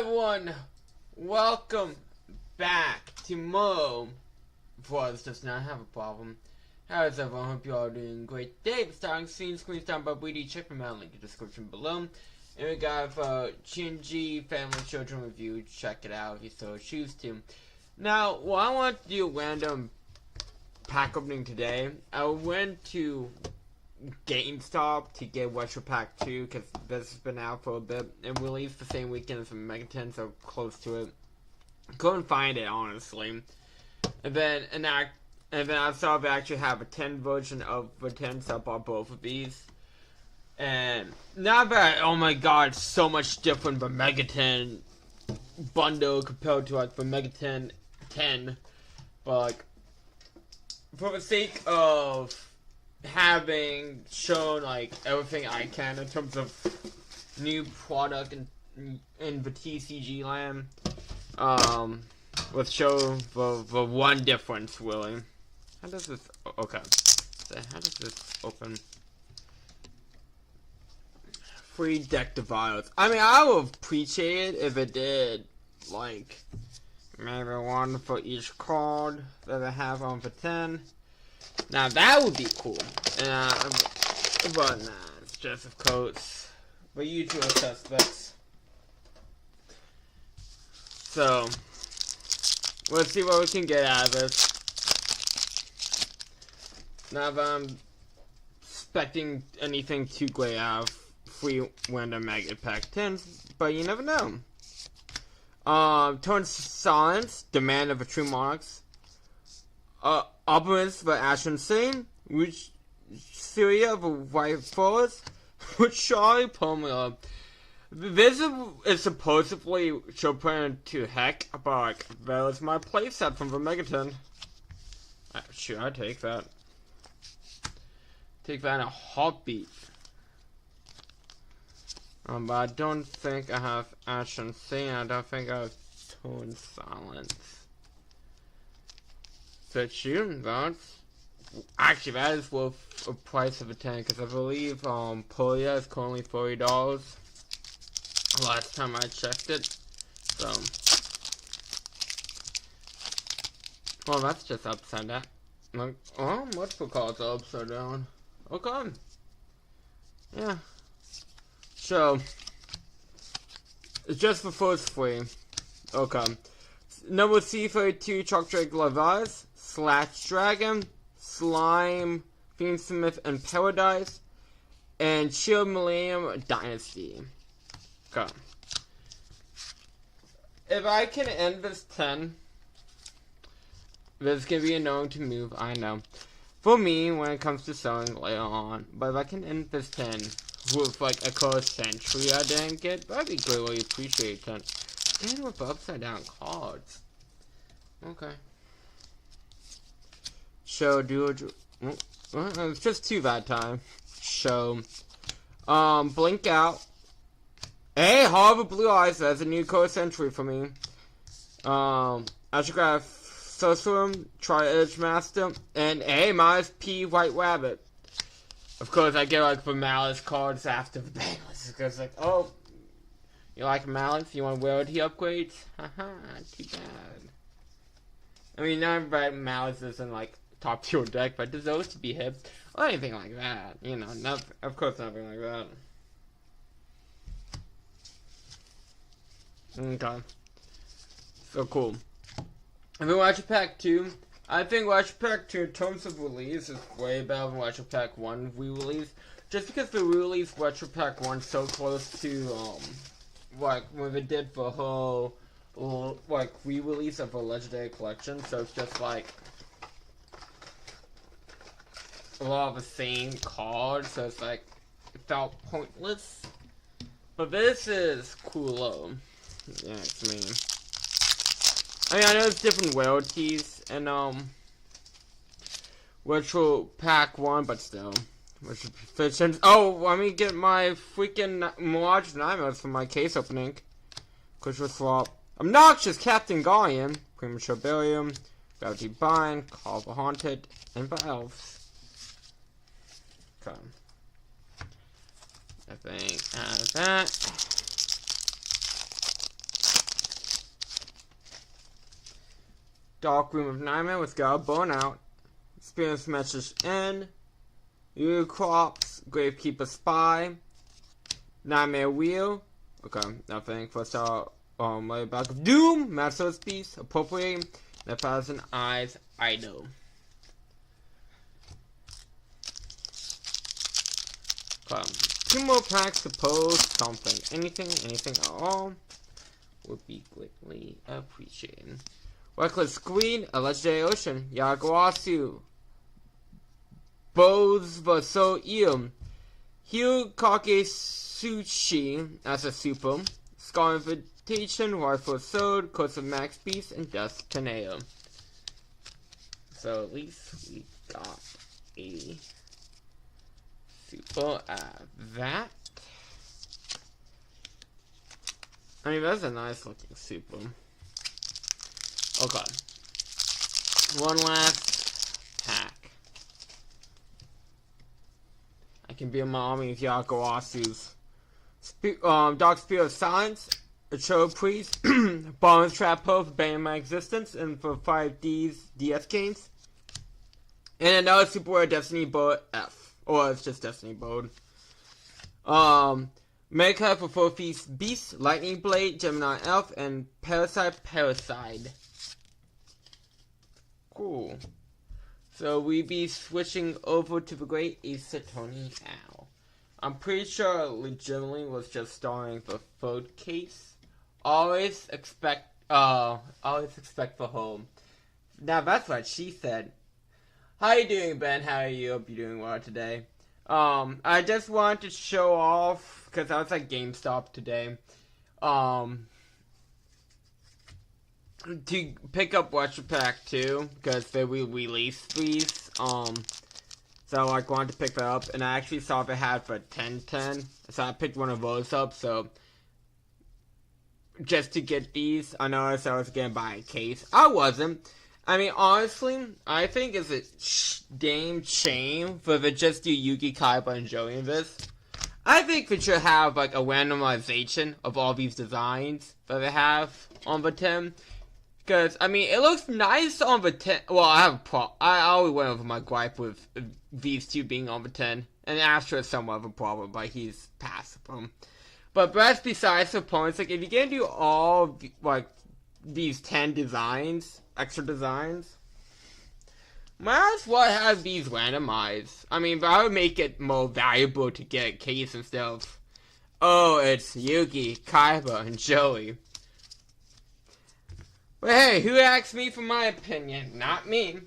everyone, welcome back to Mo. Voice does not have a problem. How's everyone? Hope you all are doing great. Today, starting screen down by BD. Check them out, link in the description below. And we got Shinji Family Children Review. Check it out if you so choose to. Now, well, I want to do a random pack opening today. I went to GameStop to get Retro Pack 2 because this has been out for a bit and released the same weekend as Megaton, so close to it. Couldn't find it, honestly. And then I saw they actually have a 10 version of the 10, so I bought both of these. And not that, oh my god, it's so much different from Megaton bundle compared to like the Megaton 10. But like, for the sake of having shown like everything I can in terms of new product in the TCG land, let's show the one difference really. How does this, okay, so how does this open? Free deck divides. I mean, I would appreciate it if it did, like, maybe one for each card that I have on for 10. Now that would be cool. But nah, it's just of course the usual suspects. So let's see what we can get out of this. Not that I'm expecting anything too great out of free random magnet pack 10s, but you never know. Turn Silence, Demand of the True Monarchs. Opponents for Ashen Scene, which Syria of a White Forest, with Charlie Pomelo. This is supposedly Chopin to heck, but like, that was my playset from the Megaton. Sure, I take that. Take that in a heartbeat. But I don't think I have Ashen Scene. I don't think I have Turn Silence. So shoot, that's actually that is worth a price of a 10 because I believe Polia is currently $40. Last time I checked it, so well that's just upside down. Like, oh, multiple cards are upside down. Okay, yeah. So it's just the first three. Okay. Number C32, Chalk Drake Levi's, Slash Dragon, Slime, Fiendsmith and Paradise, and Shield Millennium Dynasty. Okay. If I can end this 10, this can be annoying to move, I know. For me, when it comes to selling later on, but if I can end this 10 with like a close century I didn't get, that'd be greatly appreciated. And with upside down cards. Okay. Show Duel. It's just too bad time. Show. Blink Out. Hey, Harbor Blue Eyes. That's a new code century for me. Astrograph Sorcerer, Tri-Edge Master, and hey, Miles P. White Rabbit. Of course, I get like the Malice cards after the bangless because like, oh, you like Malice? You want rarity upgrades? Haha, too bad. I mean, not that Malice isn't like top tier deck, but deserves to be hit or anything like that. You know, of course, nothing like that. Okay, so cool. And then Retro Pack 2. I think Retro Pack 2 in terms of release is way better than Retro Pack 1 re-release. Just because they re-released Retro Pack 1 so close to, like, when they did the whole, like, re-release of a Legendary Collection. So it's just, like, a lot of the same cards. So it's, like, it felt pointless. But this is cool. Yeah, it's me. I mean, I know there's different rarities and Retro Pack 1, but still. Oh, let me get my freaking Mirage Nightmares for my case opening. Crystal Swap. Obnoxious Captain Guardian. Premature Burial. Gravity Bind. Call the Haunted. And the Elves. Okay. I think out of that. Dark Room of Nightmare with Scar Burnout. Experience Message N. Crops, Gravekeeper Spy. Nightmare Wheel. Okay, nothing. First out, right back of Doom. Master's Beast. Appropriating. The 1,000 Eyes Idol. Two more packs to post something. Anything at all would be greatly appreciated. Reckless Queen, a Legendary Ocean, Yugioh, Bows Vaso Ium, Hyukake Sushi as a super, Scar Invitation, Rifle Sword, Curse of Max Beast, and Dust Tornado. So at least we got a super that. I mean, that's a nice looking super. Okay. One last pack. I can be in my army of Yugioh's. Dark Spirit of Silence, a Cho Priest, Bonus Trap Pearl for banning my existence, and for 5D's DS games. And another Super Rare Destiny Bolt F. Or it's just Destiny Bolt. Mega for 4 Beast, Lightning Blade, Gemini Elf, and Parasite. Cool. So we be switching over to the Great Ace Attorney Owl. I'm pretty sure it legitimately was just starring the third case. Always expect for home. Now that's what she said. How you doing, Ben? How are you? Hope you're doing well today. I just wanted to show off, because I was at GameStop today, to pick up Watcher Pack 2, because they will release these, so I wanted to pick that up, and I actually saw they had for 10.10, so I picked one of those up, so, just to get these, I noticed I was gonna buy a case. I wasn't. I mean, honestly, I think it's a damn shame for they just do Yugi, Kaiba, and Joey in this. I think we should have, like, a randomization of all these designs that they have on the 10. Because, I mean, it looks nice on the 10. Well, I always went over my gripe with these two being on the 10. And Astro is somewhat of a problem, but he's past them. But that's besides the point. Like, if you're gonna do all, like, these 10 designs, extra designs, might as well have these randomized. I mean, that would make it more valuable to get a case instead of, oh, it's Yugi, Kaiba, and Joey. But hey, who asked me for my opinion? Not me.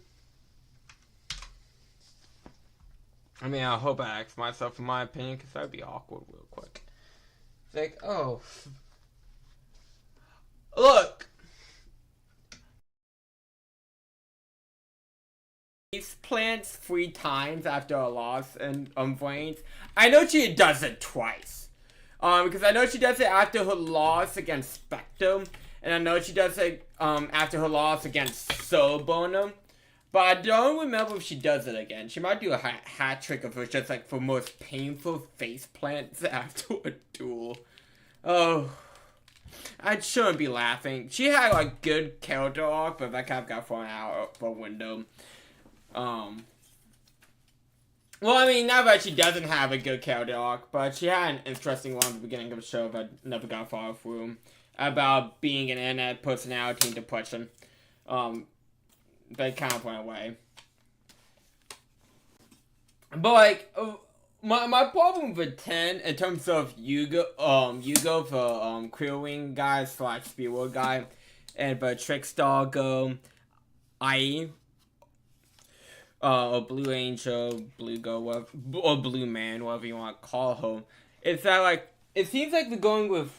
I mean, I hope I asked myself for my opinion, because that would be awkward real quick. It's like, oh, look. Plants 3 times after a loss and Brains. I know she does it twice. Because I know she does it after her loss against Spectre, and I know she does it after her loss against Soulburner. But I don't remember if she does it again. She might do a hat trick of her just like for most painful face plants after a duel. Oh, I shouldn't be laughing. She had like good character arc, but that kind of got thrown out the window. Well, I mean, not that she doesn't have a good character arc, but she had an interesting one at the beginning of the show that never got far through, about being an internet personality and depression. They kind of went away. But, like, my problem with 10, in terms of Yugioh, the Queerwing guy / Speedward guy, and the Trickstar Go, IE, or Blue Angel, Blue Go, or Blue Man, whatever you want to call her, is that, like, it seems like they're going with,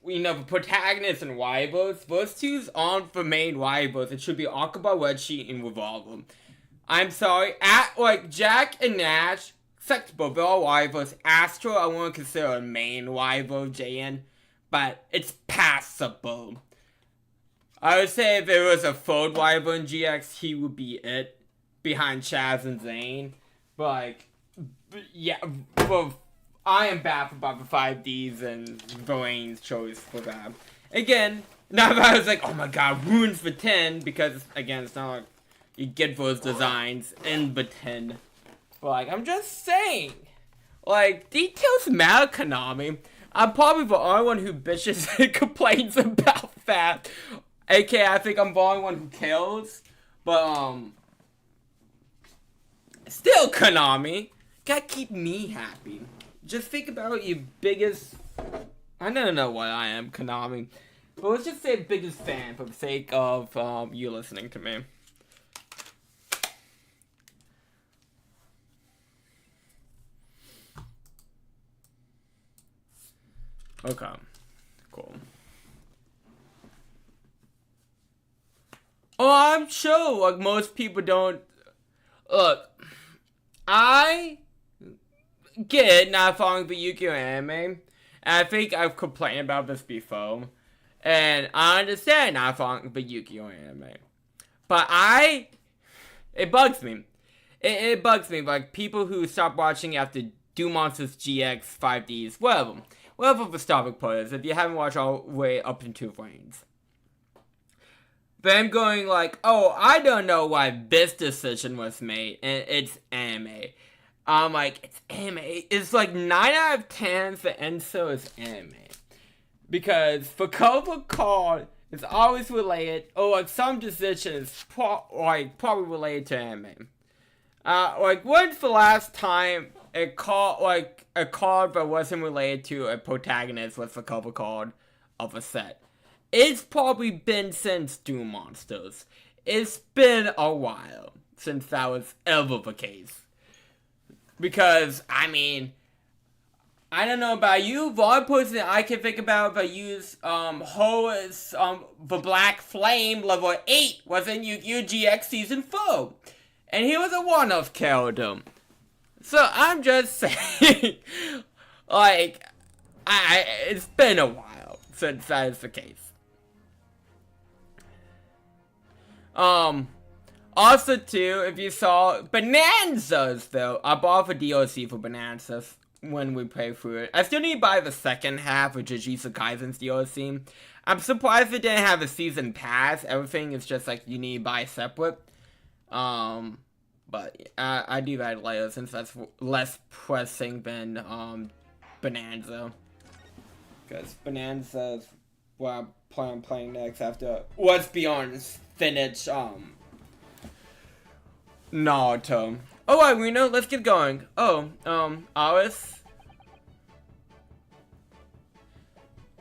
you know, the protagonist and rivals. Those two's aren't the main rivals. It should be Akiba, Red Sheet, and Revolver. I'm sorry, like, Jack and Nash, acceptable, they're all rivals. Astro, I won't consider a main rival, JN, but it's passable. I would say if there was a third rival in GX, he would be it, behind Chaz and Zane. But, like, yeah, well, I am baffled by the 5Ds and Vane's choice for that. Again, Now if I was like, oh my god, runes for 10, because again, it's not like you get those designs in the 10. But like, I'm just saying, like, details matter, Konami. I'm probably the only one who bitches and complains about that. AKA, I think I'm the only one who kills. But, still, Konami, gotta keep me happy. Just think about your biggest... I don't know what I am, Konami. But let's just say biggest fan for the sake of you listening to me. Okay. Cool. Oh, I'm sure, like, most people don't... Look, I get not following the Yugioh anime, and I think I've complained about this before, and I understand not following the Yugioh anime, but it bugs me. It bugs me, like, people who stop watching after Duel Monsters GX 5Ds, whatever the stopping point is, if you haven't watched all the way up into Reigns. Them going like, oh, I don't know why this decision was made, and it's anime. I'm like, it's anime. It's like 9 out of 10 for Enso is anime. Because for cover card, it's always related, or like some decision is probably related to anime. Like, when's the last time a card that wasn't related to a protagonist was the cover card of a set? It's probably been since Duel Monsters. It's been a while since that was ever the case. Because, I mean, I don't know about you, the only person that I can think about that used Ho's the Black Flame level 8 was in Yu-Gi-Oh! GX Season 4. And he was a one-off character. So, I'm just saying, like, it's been a while since that is the case. Also too, if you saw Bonanzas though, I bought the DLC for Bonanzas when we play through it. I still need to buy the second half of Jujutsu Kaisen's DLC. I'm surprised it didn't have a season pass. Everything is just like you need to buy separate. But I do that later since that's less pressing than Bonanza. Because Bonanza is what I plan on playing next after what's beyond finish Naruto. Alright, Reno, let's get going. Oh, Alice.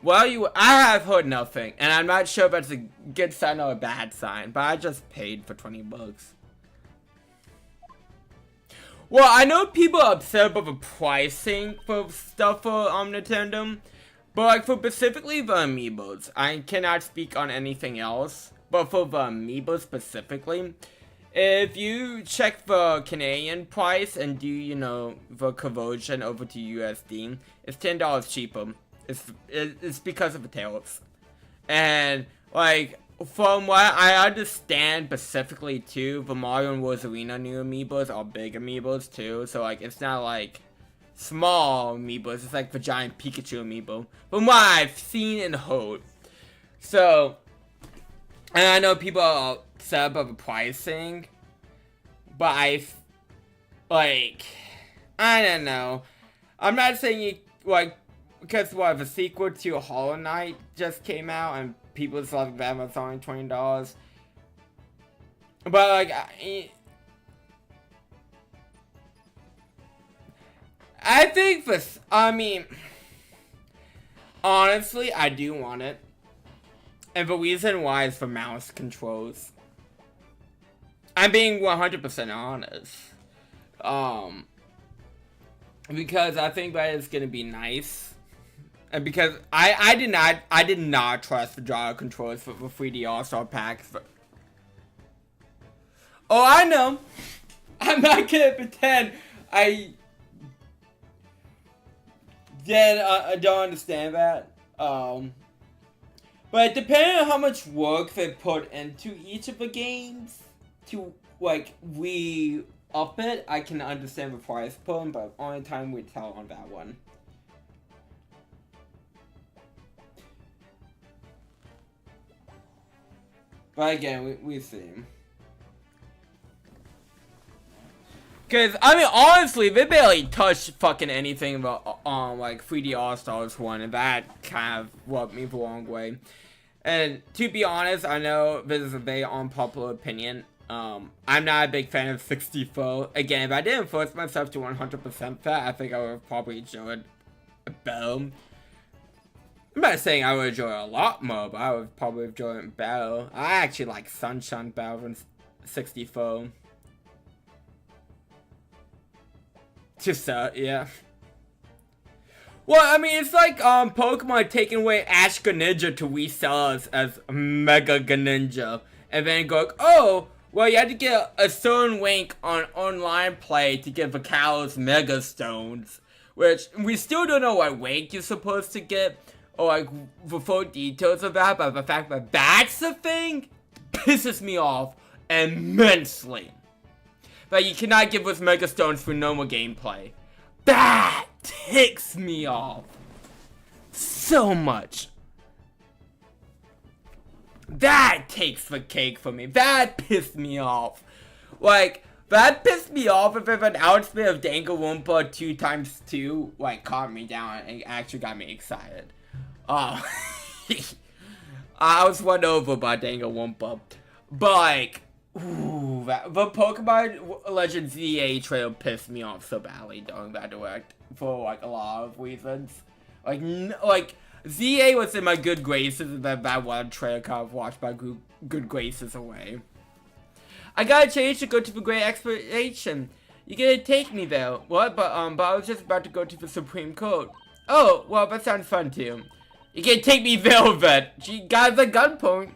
Well, I have heard nothing, and I'm not sure if that's a good sign or a bad sign, but I just paid for 20 bucks. Well, I know people are upset about the pricing for stuff for Nintendo, but like for specifically the amiibos, I cannot speak on anything else. But for the amiibo specifically, if you check the Canadian price and do, you know, the conversion over to USD, it's $10 cheaper. It's because of the tariffs. And, like, from what I understand specifically too, the Mario and Rosalina new amiibos are big amiibos too. So, like, it's not like small amiibos, it's like the giant Pikachu amiibo. From what I've seen and heard. So, and I know people are upset about the pricing, but I don't know. I'm not saying you, like, because what, the sequel to Hollow Knight just came out and people just love that was only $20. But, like, I think this, I mean, honestly, I do want it. And the reason why is for mouse controls. I'm being 100% honest. Because I think that is gonna be nice. And because I did not trust the gyro controls for the 3D All-Star packs. Oh, I know. I'm not gonna pretend I don't understand that. But depending on how much work they put into each of the games to, like, re-up it, I can understand the price point, but only time we tell on that one. But again, we see. Cause I mean, honestly, they barely touched fucking anything about like 3D All Stars 1, and that kind of rubbed me the wrong way. And to be honest, I know this is a very unpopular opinion. I'm not a big fan of 64. Again, if I didn't force myself to 100% that, I think I would have probably enjoyed it better. I'm not saying I would enjoy it a lot more, but I would probably enjoy it better. I actually like Sunshine better than 64. Just yeah. Well, I mean, it's like Pokemon taking away Ash Greninja to resell us as Mega Greninja, and then go, oh, well, you had to get a certain rank on online play to get the Kalos Mega Stones, which we still don't know what rank you're supposed to get, or like the full details of that, but the fact that that's the thing pisses me off immensely. That you cannot give us Mega Stones for normal gameplay. That ticks me off so much. That takes the cake for me. That pissed me off. Like, that pissed me off if an outspin of Danganronpa 2x2 like caught me down and actually got me excited. I was won over by Danganronpa. But like, ooh, the Pokemon Legends ZA trail pissed me off so badly during that direct for like a lot of reasons. Like ZA was in my good graces, and then that one trail kind of washed my good graces away. I got a change to go to the Great Expedition. You gonna take me there? What? But I was just about to go to the Supreme Court. Oh, well, that sounds fun too. You can take me Velvet. She got the gunpoint.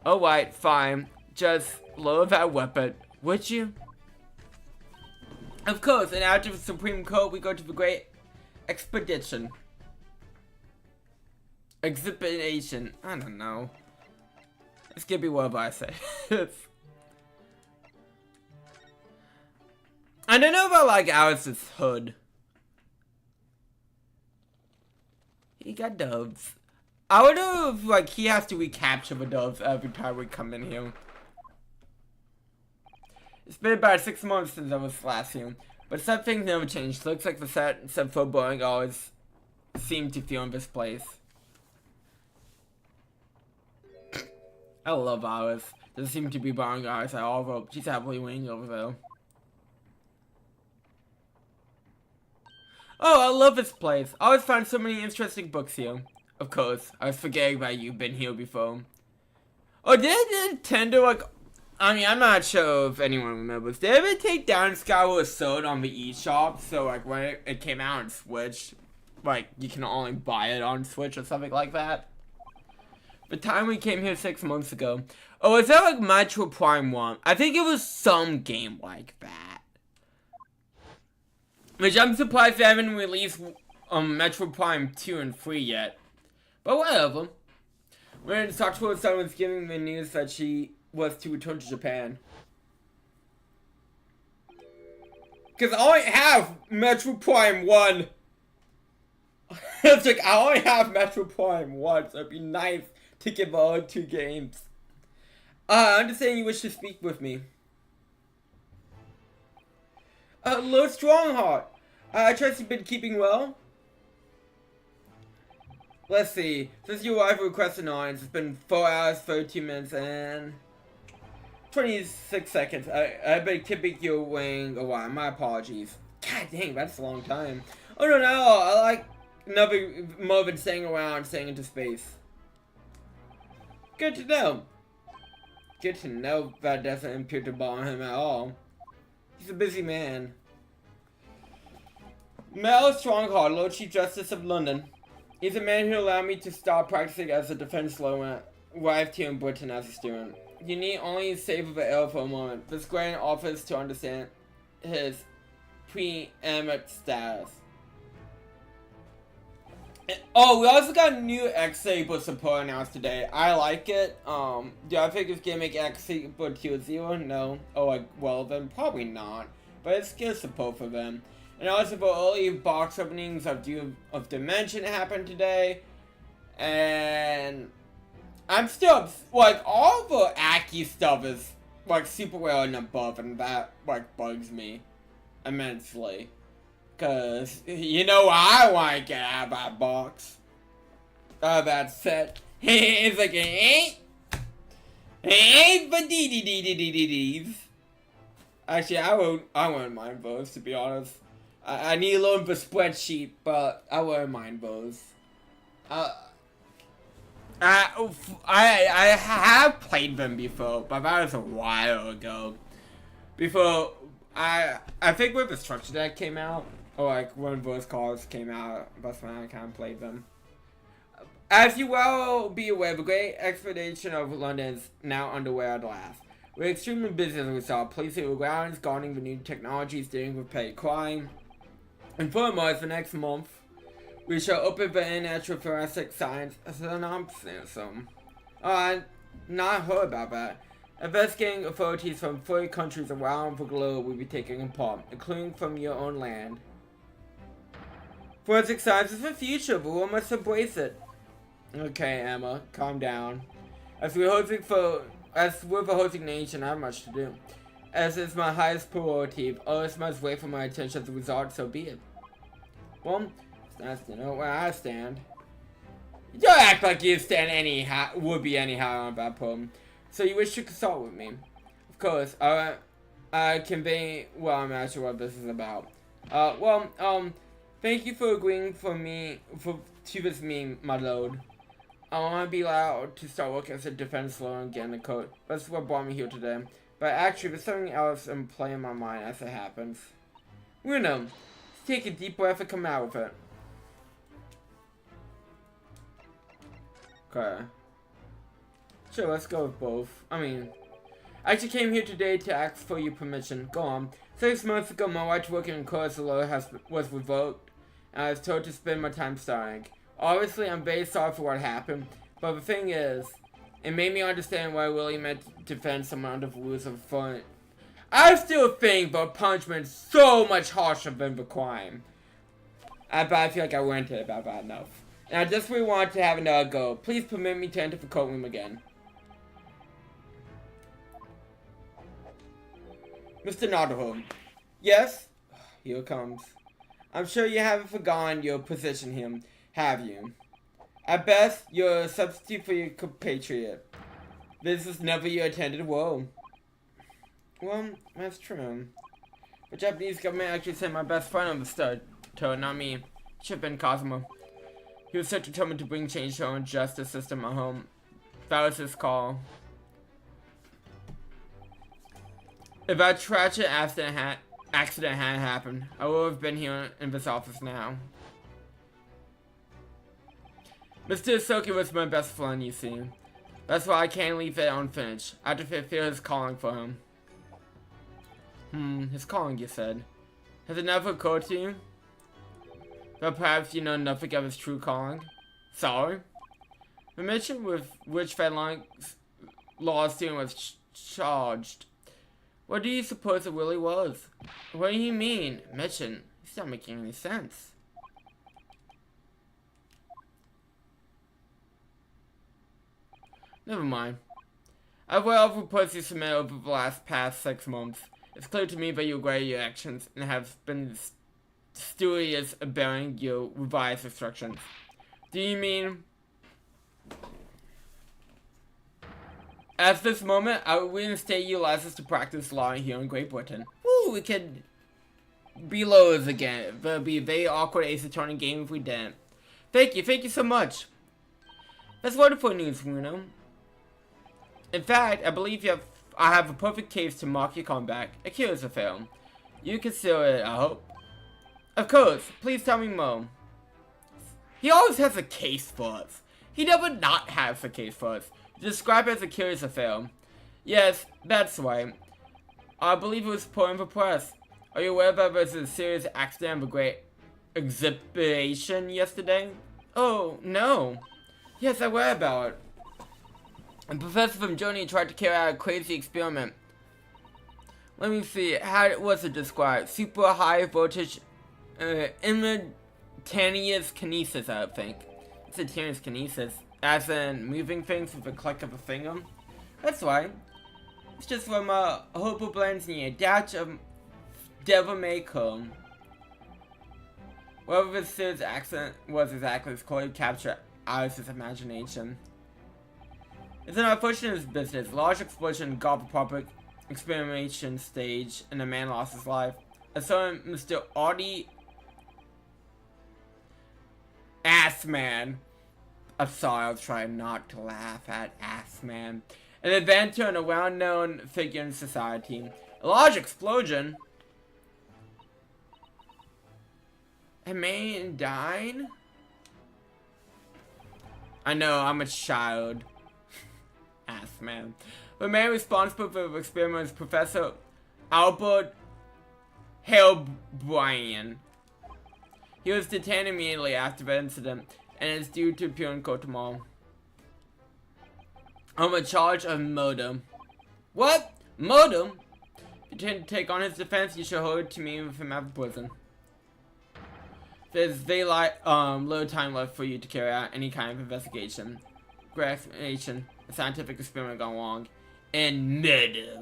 Alright, fine. Just lower that weapon, would you? Of course, and after the Supreme Court, we go to the Great Expedition. Exhibition. I don't know. It's gonna be whatever I say. I don't know about like Alice's hood. He got doves. I wonder if like he has to recapture the doves every time we come in here. It's been about 6 months since I was last here, but some things never changed. Looks like the sense of foreboding always seemed to feel in this place. I love Alice. Doesn't seem to be bothering Alice at all, but she's happily waiting over there. Oh, I love this place. I always find so many interesting books here. Of course, I was forgetting that you've been here before. Oh, did Nintendo, like, I mean, I'm not sure if anyone remembers. Did they ever take down Skyward Sword on the eShop? So, like, when it came out on Switch, like, you can only buy it on Switch or something like that? The time we came here 6 months ago. Oh, is that like Metro Prime 1? I think it was some game like that. Which I'm surprised they haven't released Metro Prime 2 and 3 yet. But whatever. When Satoru-san was giving the news that she was to return to Japan. Because I only have Metro Prime 1. It's like, I only have Metro Prime 1, so it'd be nice to give all 2 games. I understand you wish to speak with me. Lord Strongheart, I trust you've been keeping well? Let's see, since your wife requested an audience, it's been 4 hours, 32 minutes, and 26 seconds. I've been keeping you waiting a while, my apologies. God dang, that's a long time. Oh no, I like nothing more than staying around, staying into space. Good to know. Good to know that doesn't impute to bother him at all. He's a busy man. Mel Strongheart, Lord Chief Justice of London. He's a man who allowed me to start practicing as a defense lawyer, arrived here in Britain as a student. You need only savor the air for a moment. This grand offers to understand his preeminent status. Oh, we also got new X-Saber support announced today. I like it. Do I think it's gonna make X-Saber tier 0? No. Oh, like, well then, probably not. But it's good support for them. And also for early box openings of Duel of Dimension happened today. And I'm still, like, all the Aki stuff is, like, super well and above, and that, like, bugs me immensely. Cause, you know what I want to get out of that box. That set. It's like, it ain't but dee. Actually, I wouldn't mind those, to be honest. I need a little bit of a spreadsheet, but I wouldn't mind those. I have played them before, but that was a while ago. Before, I think when the structure deck came out, or like when those cards came out, that's when I kind of played them. As you well be aware, the great expedition of London is now underway at last. We're extremely busy as a result, placing the grounds, guarding the new technologies, dealing with petty crime. And furthermore, the next month, we shall open the International Forensic Science Synopsis. Not heard about that. Investigating authorities from 30 countries around the globe will be taking part, including from your own land. Forensic science is the future, but we must embrace it. Okay, Emma, calm down. As we're the hosting nation, I have much to do. As it's my highest priority, others must wait for my attention as a result, so be it. Well, it's nice to know where I stand. You don't act like you would be anyhow on that problem. So you wish to consult with me? Of course, I convey well, I'm not sure what this is about. Thank you for agreeing to this meeting, my lord. I want to be allowed to start working as a defense lawyer and get in the code. That's what brought me here today. But actually, there's something else in play in my mind as it happens. Let's take a deep breath and come out with it. Okay. Sure, let's go with both. I actually came here today to ask for your permission. Go on. 6 months ago, my right to work in court as a lawyer was revoked, and I was told to spend my time studying. Obviously, I'm very sorry for what happened, but the thing is, it made me understand why I really meant to defend someone under the rules of fun. I still think the punishment is so much harsher than the crime. But I feel like I ranted about that enough. And I just really want to have another go. Please permit me to enter the courtroom again. Mr. Notterholm. Yes? Here it comes. I'm sure you haven't forgotten your position here, have you? At best, you're a substitute for your compatriot. This is never your intended role. Well, that's true. The Japanese government actually sent my best friend on the stud tour, not me. It should have been Cosmo. He was so determined to bring change to our own justice system at home. That was his call. If that tragic accident hadn't happened, I would have been here in this office now. Mr. Isoki was my best friend, you see. That's why I can't leave it unfinished. I have to fulfill his calling for him. His calling, you said. Has it never occurred to you? That perhaps you know nothing of his true calling? Sorry? The mission with which Fedline law student was charged. What do you suppose it really was? What do you mean, mission? It's not making any sense. Never mind. I've read all the reports you submitted over the past 6 months. It's clear to me that you regret your actions and have been studious about your revised instructions. Do you mean... At this moment, I would reinstate your license to practice law here in Great Britain. Woo, we could be lawyers again. It would be a very awkward Ace Attorney game if we didn't. Thank you so much. That's wonderful news, Bruno. In fact, I believe I have a perfect case to mark your comeback. A curious affair. You consider it, I hope. Of course, please tell me more. He always has a case for us. He never not has a case for us. Describe it as a curious affair. Yes, that's right. I believe it was put in the press. Are you aware that there was a serious accident of a great exhibition yesterday? Oh, no. Yes, I read about it. A professor from Germany tried to carry out a crazy experiment. Let me see, how was it described? Super high voltage instantaneous kinesis, I think. Instantaneous kinesis. As in moving things with a click of a finger. That's right. It's just from a Hobo blends in a dash of devil may come. Whatever Sid's accent was exactly, his clearly captured Alice's imagination. It's an unfortunate business. A large explosion got the public experimentation stage and a man lost his life. A certain Mr. Audie Assman. I'm sorry, I was trying not to laugh at Assman. An inventor and a well-known figure in society. A large explosion? A man died? I know, I'm a child. Assman. The man responsible for the experiment is Professor Albert Halebrien. He was detained immediately after the incident and is due to appear in court tomorrow. On a charge of murder. What? Murder? If you intend to take on his defense, you shall hold it to me with him at the prison. There's little time left for you to carry out any kind of investigation, explanation, a scientific experiment gone wrong, and murder.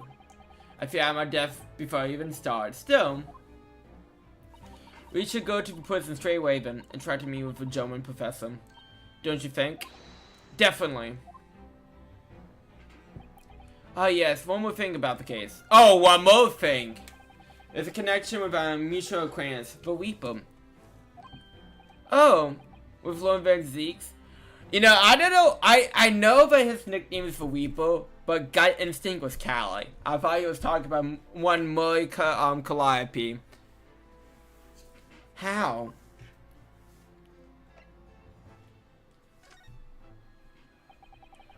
I fear I'm death before I even start. Still, we should go to the prison straight away then and try to meet with the German professor. Don't you think? Definitely. Oh yes, one more thing about the case. Oh, one more thing! There's a connection with our mutual acquaintance, the Weeper. Oh, with Lorenberg Zeeks? You know, I don't know, I know that his nickname is the Weeper, but gut instinct was Callie. I thought he was talking about one Murray Calliope. How?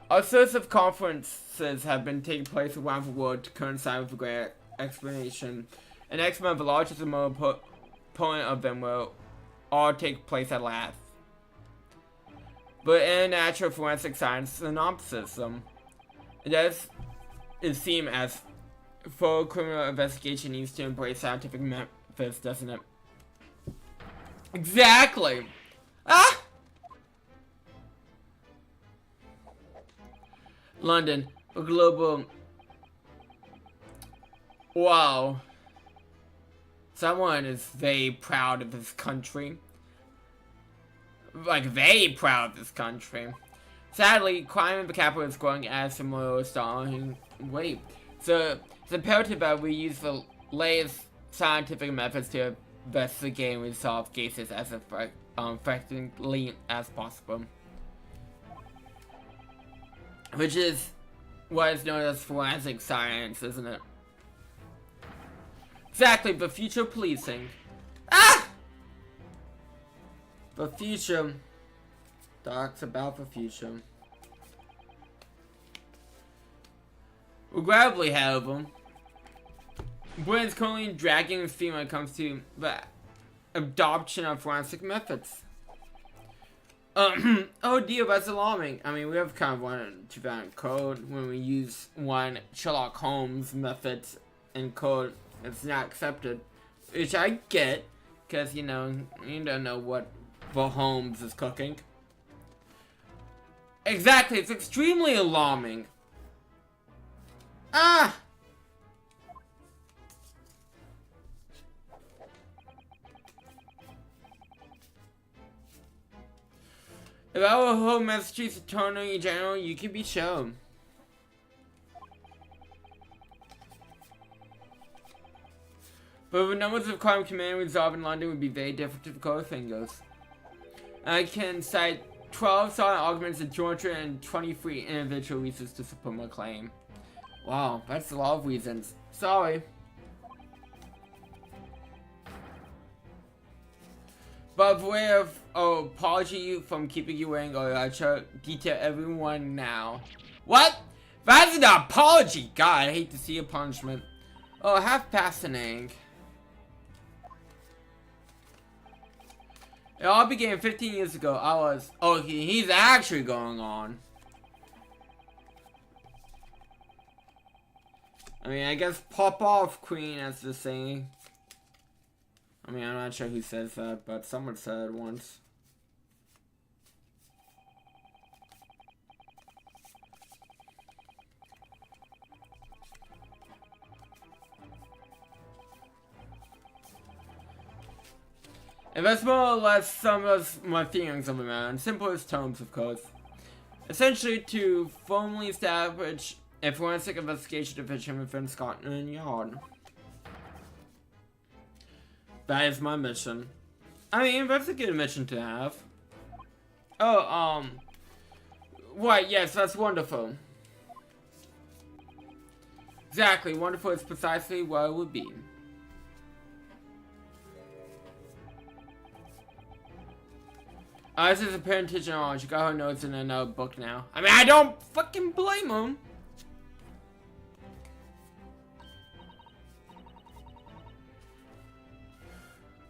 All sorts of conferences have been taking place around the world to coincide with the great explanation. And next month, the largest and most opponent of them will all take place at last. But in natural forensic science synopsism, it does seem as full criminal investigation needs to embrace scientific methods, doesn't it? Exactly! Ah! London, a global... Wow. Someone is very proud of this country. Like, very proud of this country. Sadly, crime in the capital is growing at a similar startling rate. So, it's imperative that we use the latest scientific methods to investigate and resolve cases as effectively as possible. Which is what is known as forensic science, isn't it? Exactly, the future policing. Ah! The future. Talks about the future. Regrettably, however, Britain's currently dragging its feet when it comes to the adoption of forensic methods. Oh dear, that's alarming. I mean, we have kind of one to that code when we use one Sherlock Holmes method in code. It's not accepted, which I get, because you know, you don't know what the Holmes is cooking. Exactly, it's extremely alarming. Ah! If I were home Massachusetts Attorney General, you could be shown. But the numbers of crime committed resolved in London would be very different to the color fingers. I can cite 12 solid arguments and 223 individual reasons to support my claim. Wow, that's a lot of reasons. Sorry. But the way of apology from keeping you waiting, or I shall detail everyone now. What? That's an apology! God, I hate to see a punishment. Oh, half past an egg. It all began 15 years ago. I was... Oh, he's actually going on. I mean, I guess pop off, Queen, as the saying. I mean, I'm not sure who says that, but someone said it once. And that's more or less some of my feelings of it, man. In simplest terms, of course. Essentially, to formally establish a forensic investigation division within Scotland Yard. That is my mission. I mean, that's a good mission to have. Oh, right, yes, that's wonderful. Exactly, wonderful is precisely what it would be. This is a parentage knowledge. You got her notes in another book now. I mean, I don't fucking blame him.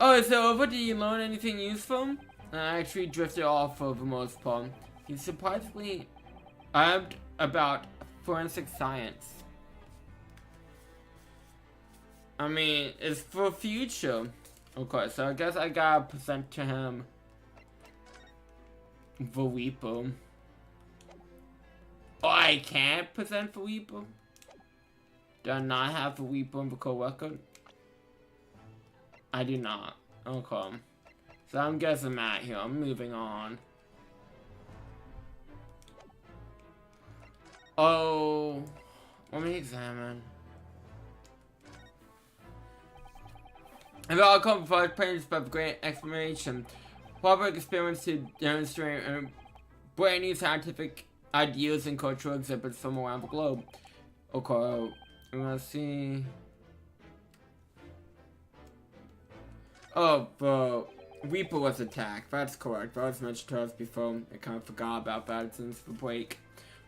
Oh, is it over? Did you learn anything useful? I actually drifted off for the most part. He's surprisingly armed about forensic science. I mean, it's for future. Okay, so I guess I gotta present to him the Weeper. Oh, I can't present the Weeper? Do I not have the Weeper in the co-record? I do not. Okay. So I'm guessing that here. I'm moving on. Oh. Let me examine. If all come before pages but great explanation. Public experience to demonstrate brand new scientific ideas and cultural exhibits from around the globe. Okay. I'm gonna see. Oh, the Reaper was attacked. That's correct. That was mentioned to us before. I kind of forgot about that since the break.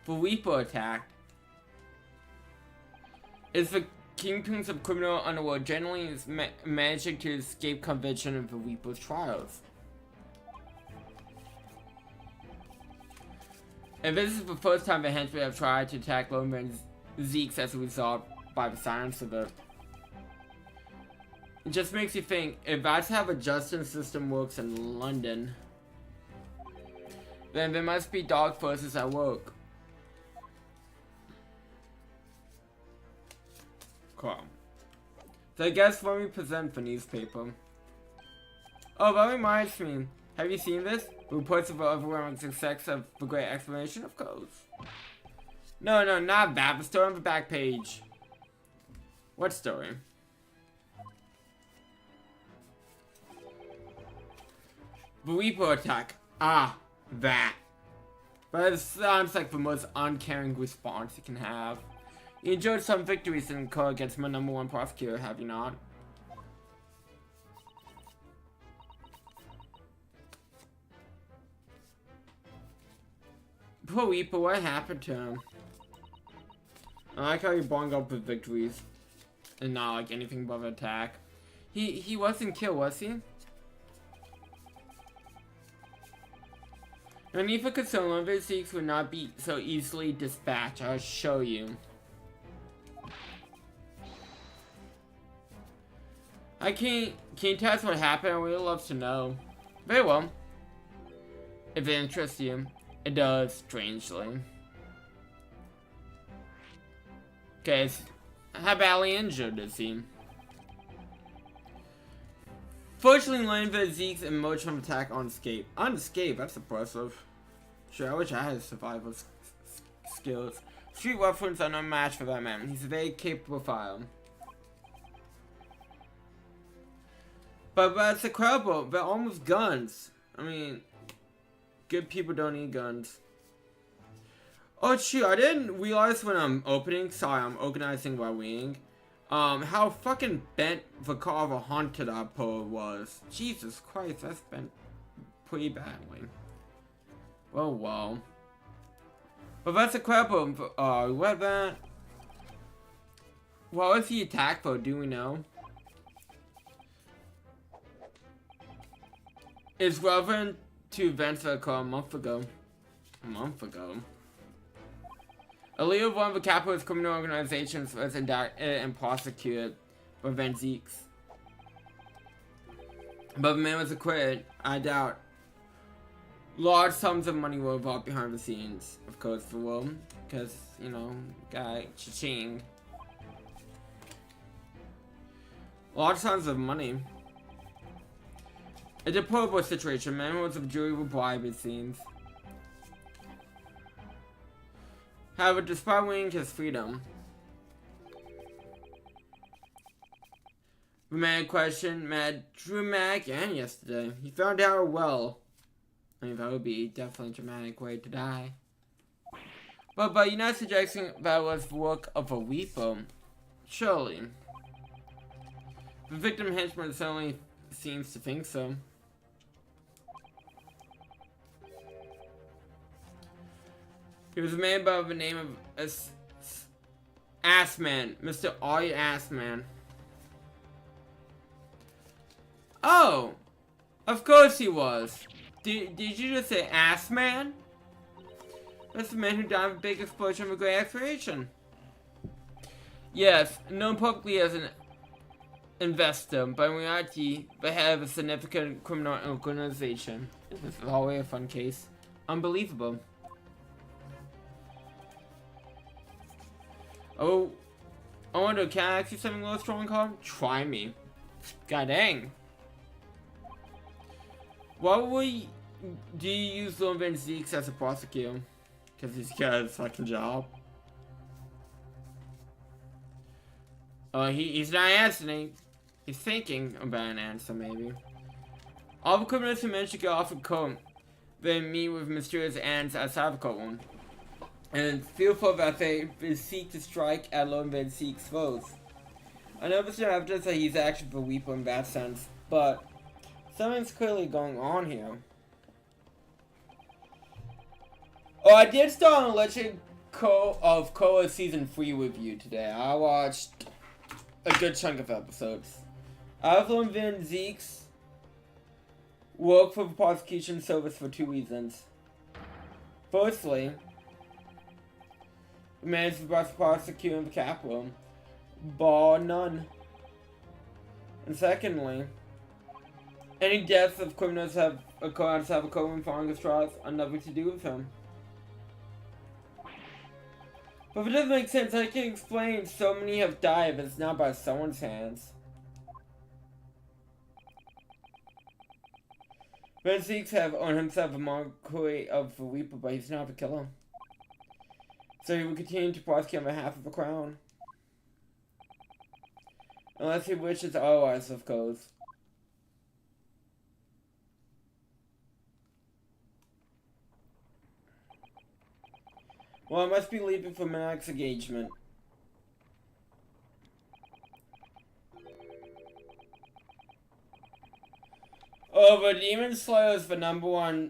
The Reaper attacked is the kingpins of criminal underworld generally is managing to escape conviction in the Reaper's trials. And this is the first time the henchmen have tried to attack Roman Zeeks as a result by the silence of it. It just makes you think, if that's how the justice system works in London, then there must be dark forces at work. Cool. So I guess when we present the newspaper. Oh, that reminds me. Have you seen this? Reports of the overwhelming success of the Great Explanation? Of course. No, not that. The story on the back page. What story? The Reaper attack. Ah, that. But it sounds like the most uncaring response you can have. You enjoyed some victories in court against my #1 prosecutor, have you not? Poor Reaper, what happened to him? I like how you brought up with victories and not like anything but attack. He wasn't killed, was he? No need for concern, one of his Zeeks would not be so easily dispatched. I'll show you. Can you tell us what happened? I would really love to know. Very well. If it interests you. It does, strangely. Okay, how badly injured is he? Fortunately, landing the Zeke's emerged from attack unscathed. Unscathed? That's impressive. Sure, I wish I had survival skills. Street weapons are no match for that man. He's a very capable file. But that's incredible. They're almost guns. I mean, good people don't need guns. Oh shoot, I didn't realize when I'm opening, sorry, I'm organizing while reading, how fucking bent the car of a haunted that pole was. Jesus Christ, that's bent pretty badly. Oh well. But that's incredible. What that? What was the attack though, do we know? It's relevant to events that occurred a month ago. A leader of one of the capitalist criminal organizations was indicted and prosecuted for Van Zeeks. But the man was acquitted. I doubt. Large sums of money were involved behind the scenes. Of course, the world. Because, you know, guy, cha-ching. Large sums of money. A deplorable situation. Members of jury were bribed, it seems. However, despite winning his freedom, the man question met dramatic and yesterday. He found out well. I mean, that would be definitely a dramatic way to die. But you're not suggesting that was the work of a weeper. Surely. The victim henchman certainly seems to think so. He was a man by the name of Assman. Mr. Arya Assman. Oh! Of course he was. Did you just say Assman? That's the man who died of a big explosion of a great exploration. Yes, known publicly as an investor, but in reality, the head of a significant criminal organization. This is always a fun case. Unbelievable. Oh, I wonder, can I ask you something a little strong, Carl? Try me. God dang. Why do you use Lone Van Zeeks as a prosecutor? Because he's got a fucking job. He's not answering. He's thinking about an answer, maybe. All the criminals who managed to get off of court, they meet with mysterious ends outside the courtroom. And fearful that they seek to strike at Lone Van Zeek's foes. I know there's no evidence that he's actually the weeper in that sense, but something's clearly going on here. Oh, I did start on Legend of Korra Season 3 with you today. I watched a good chunk of episodes. Lone Van Zeeks work for the prosecution service for two reasons. Firstly, the man is the best prosecutor in the capital, bar none. And secondly, any deaths of criminals have occurred outside the courtroom following his trials are nothing to do with him. But if it doesn't make sense, I can explain so many have died if it's not by someone's hands. Van Zeeks have on himself a mockery of the Reaper, but he's not the killer. So he will continue to prosecute on behalf of the crown. Unless he wishes otherwise, of course. Well, I must be leaving for my next engagement. Oh, but Demon Slayer is the #1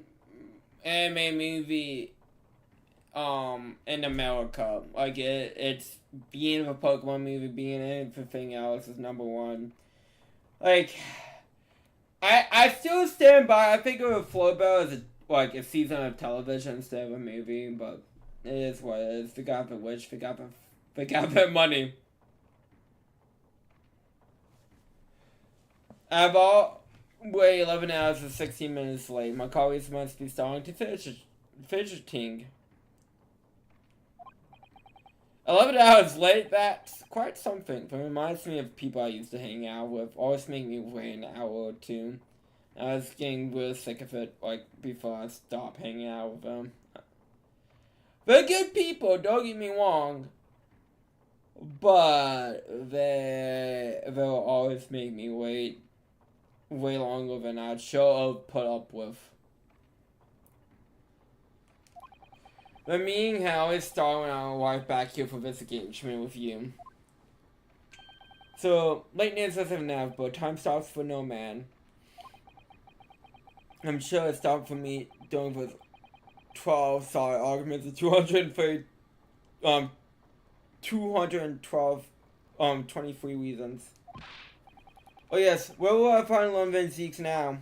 anime movie in America. Like it's being a Pokemon movie, being everything else is #1. Like I still stand by. I think it would flow better as a season of television instead of a movie, but it is what it is. They got the wish. They got the money. I've all wait 11 hours and 16 minutes late. My colleagues must be starting to fidgeting. 11 hours late? That's quite something. But it reminds me of people I used to hang out with. Always make me wait an hour or two. I was getting real sick of it, before I stopped hanging out with them. They're good people, don't get me wrong. But they'll always make me wait way longer than I'd sure have put up with. The meeting had always started when I arrived back here for this engagement with you. So, lateness doesn't matter, but time stops for no man. I'm sure it stopped for me during the 12 solid arguments of 212, 23 reasons. Oh yes, where will I find Lone Van Zeeks now?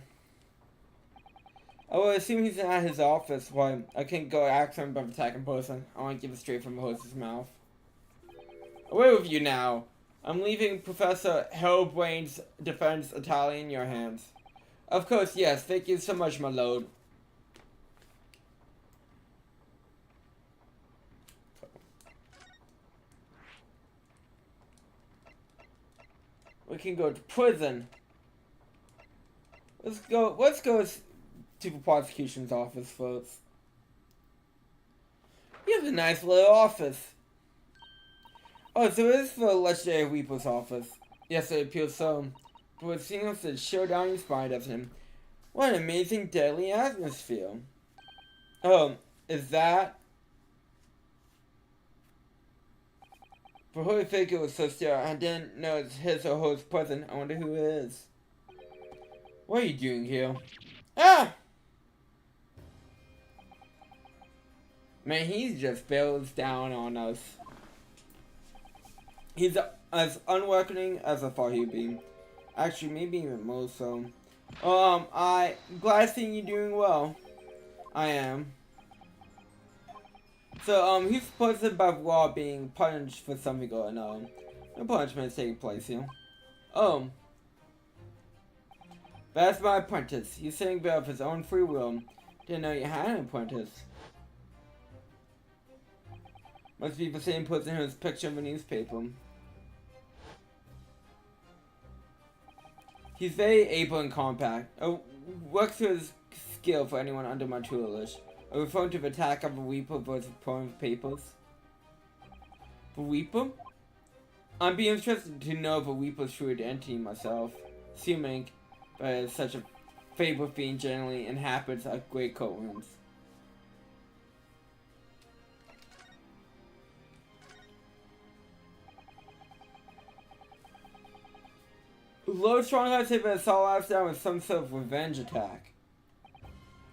I will assume he's at his office. Why, I can't go ask him about attacking person. I want to give it straight from the horse's mouth. Away with you now. I'm leaving Professor Hellbrain's defense entirely in your hands. Of course, yes. Thank you so much, my lord. We can go to prison. Let's go to the prosecution's office, folks. He has a nice little office. Oh, so this is the legendary Weepo's office. Yes, it appears so. But it seems to show down in spine, doesn't it? What an amazing, deadly atmosphere. Oh, is that? The holy figure was so still, I didn't know it's his or hers present. I wonder who it is. What are you doing here? Ah! Man, he just bears down on us. He's as unwelcoming as I thought he'd be. Actually, maybe even more so. I'm glad seeing you doing well. I am. So, he's supposed above law being punished for something or another. No punishment is taking place here. That's my apprentice. He's sitting there of his own free will. Didn't know you had an apprentice. Must be the same person who's pictured in the newspaper. He's very able and compact. Works to his skill for anyone under my tutelage. I'm referring to the attack of the Weeper versus Prone Papers. The Weeper? I'd be interested to know the Weeper's true identity myself. Assuming that such a favorite fiend generally inhabits our great courtrooms. Lord Strongheart said that Saul last down with some sort of revenge attack.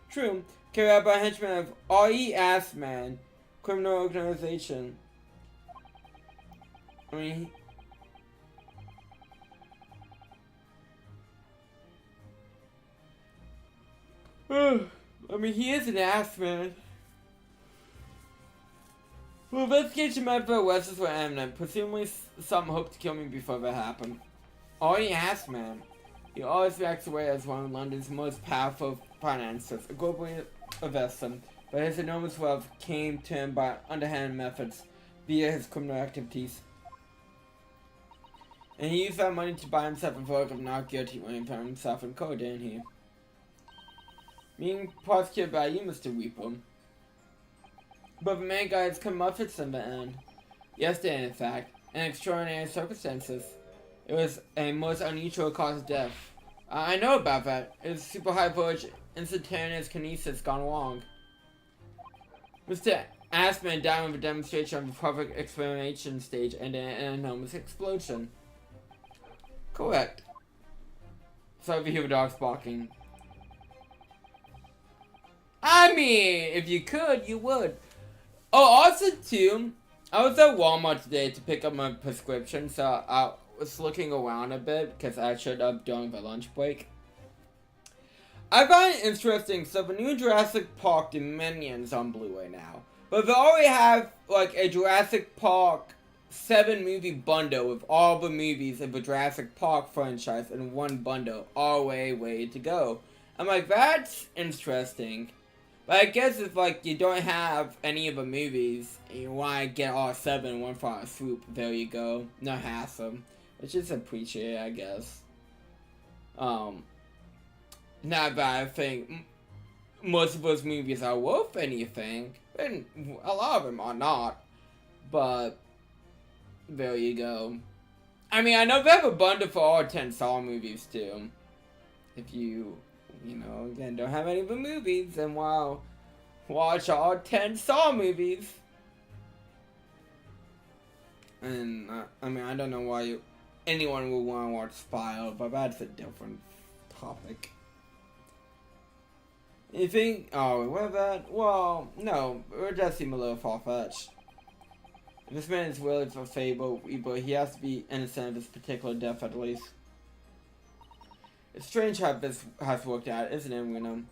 True, carried out by a henchman of R.E. Assman, criminal organization. I mean, he is an ass man. Well, investigation method for arrests were imminent. Presumably, some hoped to kill me before that happened. Oh, he asked, man. He always reacts away as one of London's most powerful financiers, a global investor, but his enormous wealth came to him by underhand methods via his criminal activities. And he used that money to buy himself a verdict of not guilty when he found himself in court, didn't he? Being prosecuted by you, Mr. Weeper. But the main guy has come up at the end. Yesterday, in fact, in extraordinary circumstances. It was a most unusual cause of death. I know about that. It was super high voltage instantaneous kinesis gone wrong. Mr. Assman died with a demonstration on the public experimentation stage and an enormous explosion. Correct. Sorry if you hear the dogs barking. I mean, if you could, you would. Oh, also too, I was at Walmart today to pick up my prescription, so I was looking around a bit because I showed up during the lunch break. I find it interesting. So the new Jurassic Park Dominion's on Blu-ray now, but they already have like a Jurassic Park 7-movie bundle with all the movies of the Jurassic Park franchise in one bundle, all way to go. I'm like, that's interesting. But I guess if like you don't have any of the movies and you want to get all 7 in one for a swoop, there you go. No hassle. Which is appreciated, I guess. Not that I think most of those movies are worth anything. And a lot of them are not. But there you go. I mean, I know they have a bundle for all 10 Saw movies too. If you know, again, don't have any of the movies, then wow, watch all 10 Saw movies. And I mean, I don't know why anyone would want to watch Spy, but that's a different topic. You think, oh, what that? Well, no, it does seem a little far-fetched. If this man is willing for Fable, but he has to be innocent of this particular death at least. It's strange how this has worked out, isn't it, Reno?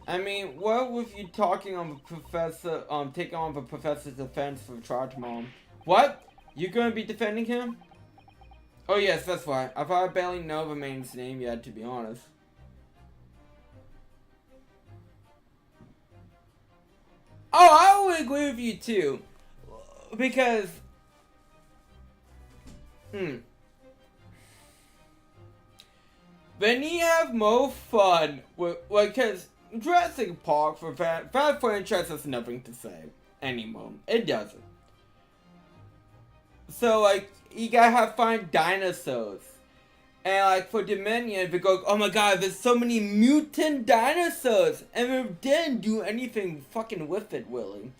I mean, what with you talking on the professor, taking on the professor's defense for the trial tomorrow? What? You gonna be defending him? Oh yes, that's right. I thought I barely know the man's name yet, to be honest. Oh, I would agree with you too. Because... Then you have more fun with, like, cause Jurassic Park for that franchise has nothing to say anymore. It doesn't. So, like, you gotta have fun dinosaurs. And, like, for Dominion, we go, oh my god, there's so many mutant dinosaurs! And we didn't do anything fucking with it, really.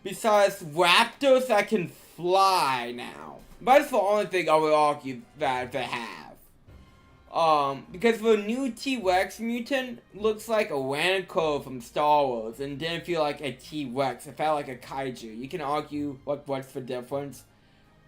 Besides raptors that can fly now. But that's the only thing I would argue that they have. Because the new T-Rex mutant looks like a Ranco from Star Wars and didn't feel like a T-Rex. It felt like a kaiju. You can argue what's the difference,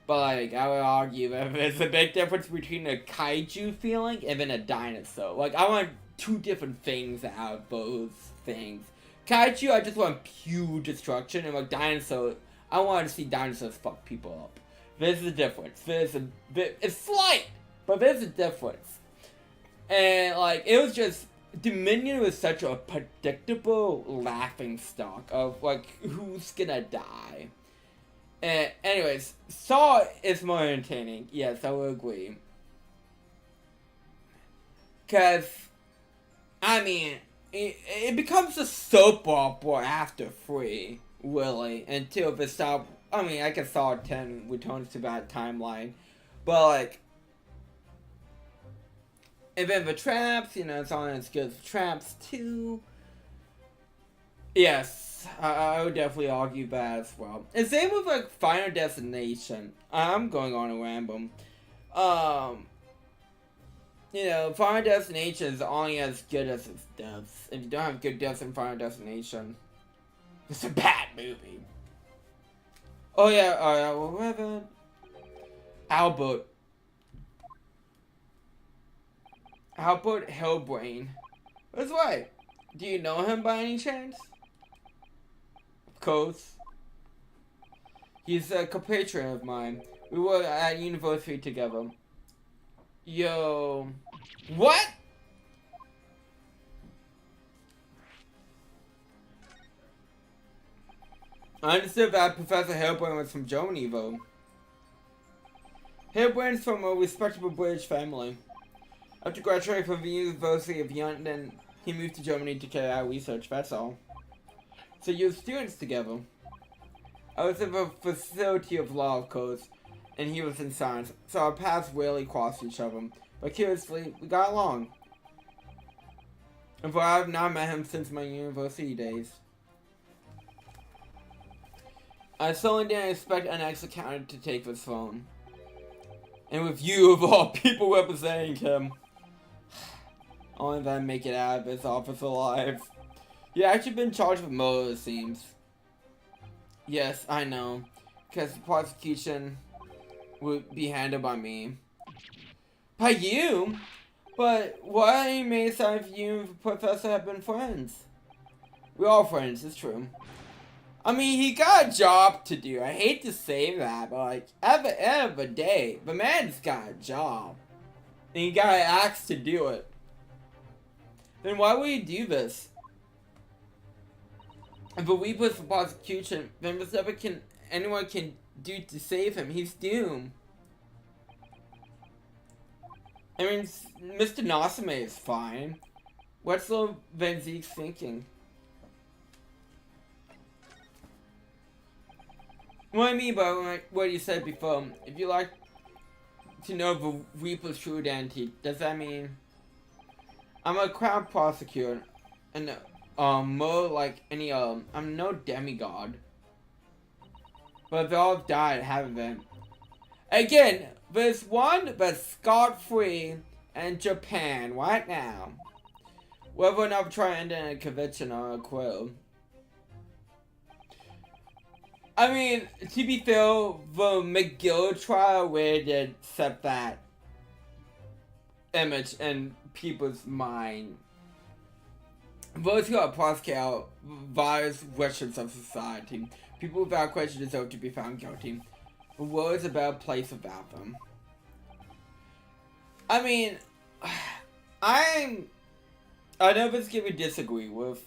but like I would argue that there's a big difference between a kaiju feeling and then a dinosaur. Like I want two different things out of those things. Kaiju, I just want pure destruction, and like dinosaur, I want to see dinosaurs fuck people up. There's a difference. It's slight, but there's a difference. And, like, it was just, Dominion was such a predictable laughing stock of, like, who's gonna die. And, anyways, Saw is more entertaining. Yes, I will agree. Because, I mean, it becomes a soap opera after 3, really. Until the Saw, I mean, I guess Saw 10 returns to that timeline. But, like, and then the traps, you know, it's on as good as traps too. Yes, I would definitely argue that as well. And same with like Final Destination. I'm going on a ramble. You know, Final Destination is only as good as its deaths. If you don't have good deaths in Final Destination, it's a bad movie. Oh yeah, whatever. Albert Hellbrain. That's right. Do you know him by any chance? Of course. He's a compatriot of mine. We were at university together. Yo. What? I understood that Professor Hellbrain was from Germany, though. Hellbrain's from a respectable British family. After graduating from the University of London, he moved to Germany to carry out research, that's all. So you were students together. I was in the facility of law, of course, and he was in science, so our paths rarely crossed each other. But curiously, we got along. And for I have not met him since my university days. I certainly didn't expect an ex-accountant to take this phone. And with you, of all people, representing him. Only then make it out of his office alive. He actually been charged with murder, it seems. Yes, I know. Because the prosecution would be handled by me. By you? But why may some of you and the professor have been friends? We're all friends, it's true. I mean, he got a job to do. I hate to say that, but like, at the end of the day, the man's got a job. And he got asked to do it. Then why would he do this? If a we put for prosecution, then there's nothing anyone can do to save him. He's doomed. I mean, Mr. Nasame is fine. What's Lil Van Zeke's thinking? What I mean by what you said before, if you like to know the Reaper's true identity, does that mean I'm a crown prosecutor and more like any I'm no demigod. But they all died, haven't they? Again, there's one that's scot-free in Japan right now. Whether or not try to end in a conviction or a acquittal. I mean, to be fair, the McGill trial really did set that image in people's mind. Those who are prosecuted various wishes of society. People without question deserve to be found guilty. The world is a better place without them. I mean, I know this can be disagree with,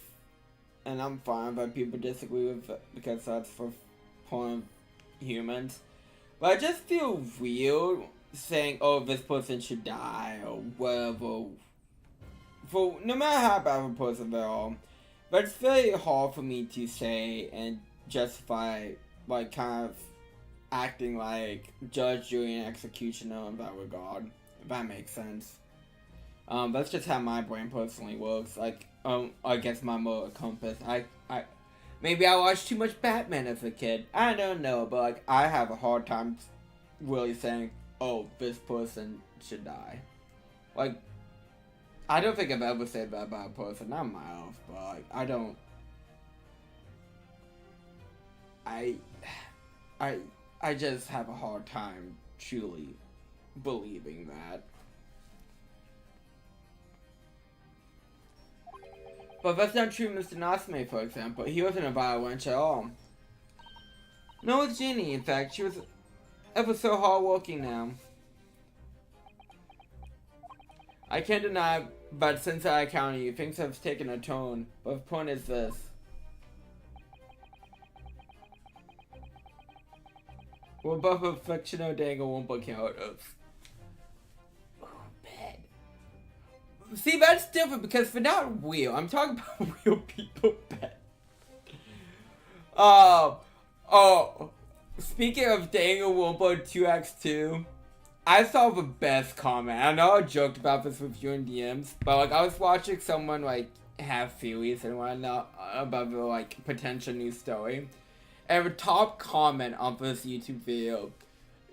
and I'm fine if people disagree with it because that's for point of humans. But I just feel weird saying, oh, this person should die or whatever for no matter how bad of a person they are, but it's very hard for me to say and justify, like, kind of acting like judge, jury, and executioner in that regard, if that makes sense. That's just how my brain personally works. Like, I guess my moral compass. Maybe I watched too much Batman as a kid. I don't know, but like, I have a hard time really saying, oh, this person should die. Like, I don't think I've ever said that about a person, not myself, but like, I don't. I just have a hard time truly believing that. But that's not true of Mr. Natsume, for example. He wasn't a violent wench at all. No, it's Ginny, in fact. She was ever so hardworking now. I can't deny, but since I encountered you, things have taken a turn. But the point is this. We're both fictional Danganronpa characters. Oh, bad. See, that's different because they're not real. I'm talking about real people, bad. Speaking of Danganronpa 2x2, I saw the best comment. I know I joked about this with you in DMs, but like, I was watching someone like have theories and whatnot about the like potential new story. And the top comment on this YouTube video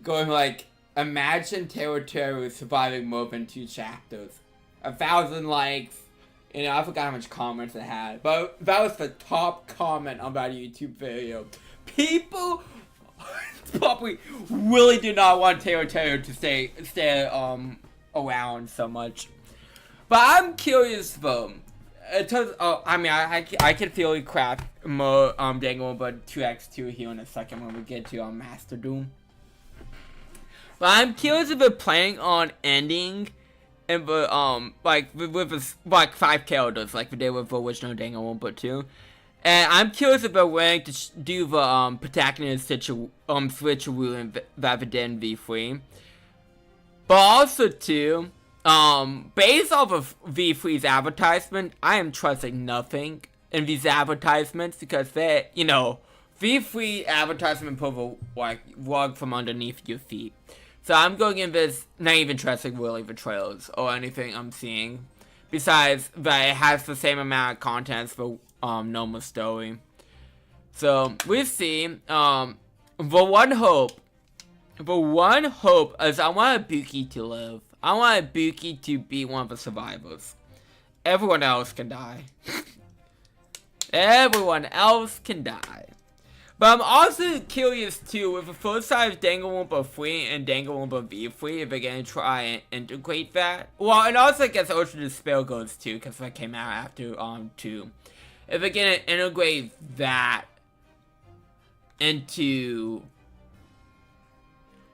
going like, imagine Teru surviving more than 2 chapters. 1,000 likes. You know, I forgot how much comments it had. But that was the top comment on that YouTube video. People probably really do not want Teru to stay around so much. But I'm curious though. I mean, I can feel it craft more Danganronpa 2x2 here in a second when we get to Master Doom. But I'm curious if they're planning on ending and like with like 5 characters like we did with the original Danganronpa 2. And I'm curious if they're willing to do the protagonist switcheroo that they did in V3. But also too, based off of V3's advertisement, I am trusting nothing in these advertisements because they, you know, V3 advertisement put the like rug from underneath your feet. So I'm going in this not even trusting really the trailers or anything I'm seeing. Besides that it has the same amount of content as the normal story. So we see the one hope is I want Ibuki to live. I want Ibuki to be one of the survivors. Everyone else can die. Everyone else can die. But I'm also curious too, with the first side of Danganronpa 3 and Danganronpa V3, if they're gonna try and integrate that. Well, and also I guess Ocean Despair goes too, because that came out after 2. If they're gonna integrate that into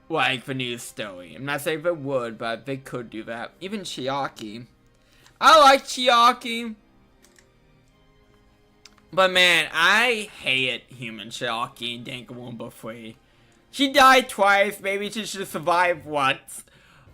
like the new story. I'm not saying they would, but they could do that. Even Chiaki. I like Chiaki. But man, I hate human Chiaki in Danganronpa 3. She died twice, maybe she should have survived once.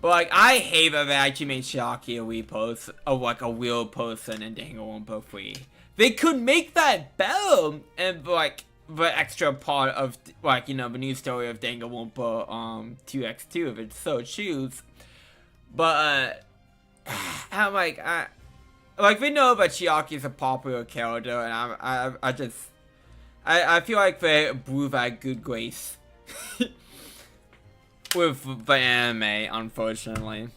But like, I hate that they actually made Chiaki a real person in Danganronpa 3. They could make that better and like the extra part of like, you know, the new story of Danganronpa 2x2 if it so choose. But I'm like, we know that Chiaki is a popular character, and I feel like they blew that good grace with the anime, unfortunately.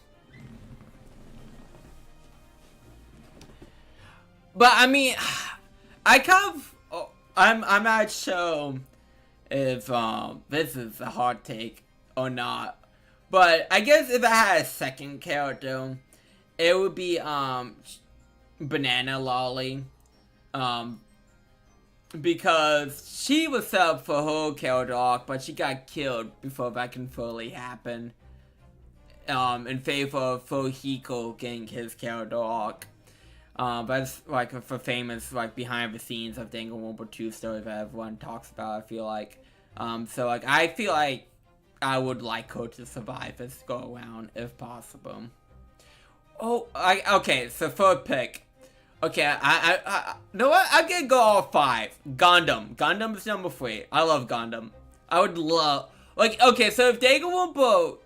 But I mean, I kind of, I'm not sure if this is a hot take or not. But I guess if I had a second character, it would be Banana Lolly, because she was set up for her character arc, but she got killed before that can fully happen, in favor of Fuhiko getting his character arc. That's like for famous like behind the scenes of Danganronpa 2 story that everyone talks about, I feel like. So like I feel like I would like her to survive this go around if possible. Oh, okay, so third pick. Okay, you know what? I'm gonna go all 5. Gundam. Gundam is number 3. I love Gundam. I would love, like, okay, so if Danganronpa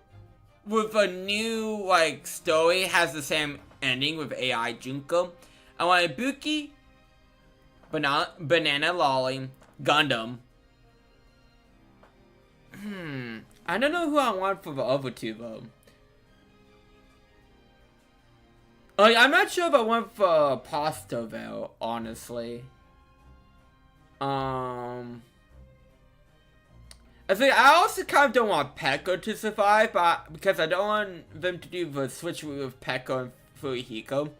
with a new, like, story has the same ending with AI Junko, I want Ibuki, Banana Lolly, Gundam. I don't know who I want for the other 2, though. Like, I'm not sure if I want for Pasta, though, honestly. I think I also kind of don't want Pekka to survive, but because I don't want them to do the switch with Pekka and Furihiko.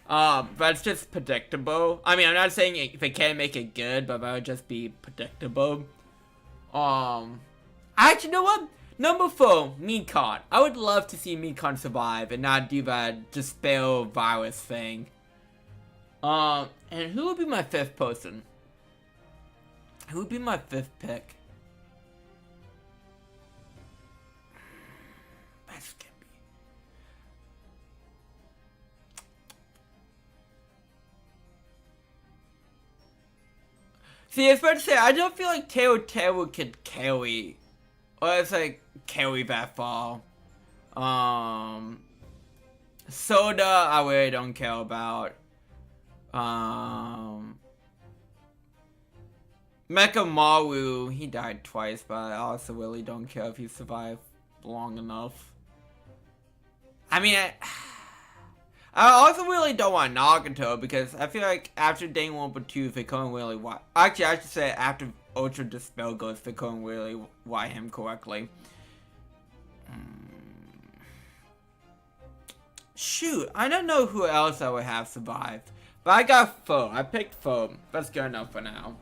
But it's just predictable. I mean, I'm not saying they can't make it good, but that would just be predictable. Actually, you know what? Number 4, Mikon. I would love to see Mikon survive and not do that dispel virus thing. And who would be my 5th person? Who would be my 5th pick? That's gonna be... See, I was about to say, I don't feel like Teru could carry... Or it's like, carry that far. Soda, I really don't care about. Mechamaru, he died twice, but I also really don't care if he survived long enough. I mean, I also really don't want Nagato, because I feel like after Danganronpa 2, they couldn't really write... Actually, I should say after Ultra Dispel goes, they couldn't really write him correctly. Shoot, I don't know who else I would have survived. But I got Foe. I picked Foe. That's good enough for now.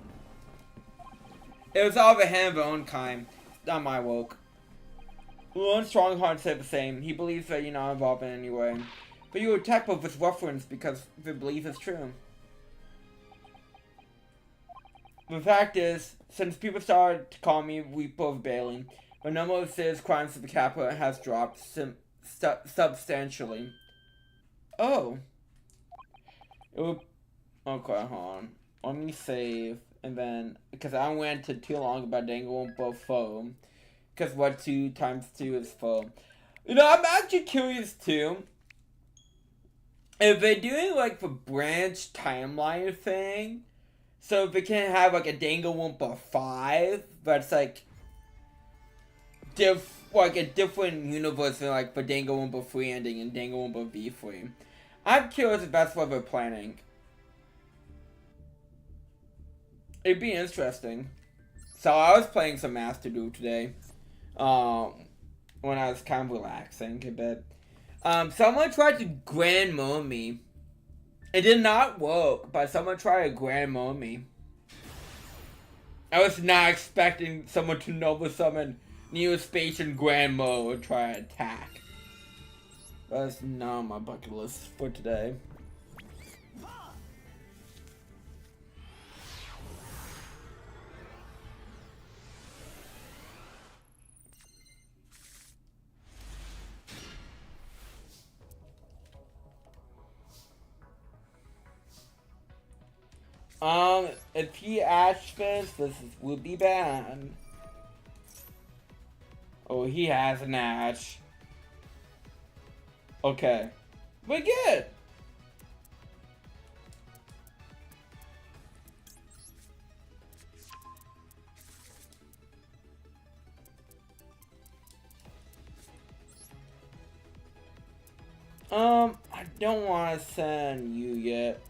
It was all the hand of their own kind. Not my woke. One Strongheart said the same. He believes that you're not involved in any way. But you attack both with reference because the belief is true. The fact is, since people started to call me Reaper of Bailey, the number of serious crimes of the capital has dropped substantially. Oh. Okay, hold on. Let me save. And then, because I went to too long about Danganronpa Foe. Because what 2 times 2 is Foe. You know, I'm actually curious too. If they're doing like the branch timeline thing. So if they can have like a Danganronpa 5. That's like a different universe than like the Danganronpa 3 ending and Danganronpa V3. I'm curious if that's what they're planning. It'd be interesting. So I was playing some Master Duel today. When I was kind of relaxing a bit. Someone tried to grand mode me. It did not work, but someone tried to grand mode me. I was not expecting someone to Nova Summon Neospace and Grand Mode and try to attack. That's not on my bucket list for today. If he Ash Fist, would be bad. Oh, he has an Ash. Okay. We're good. I don't want to send you yet.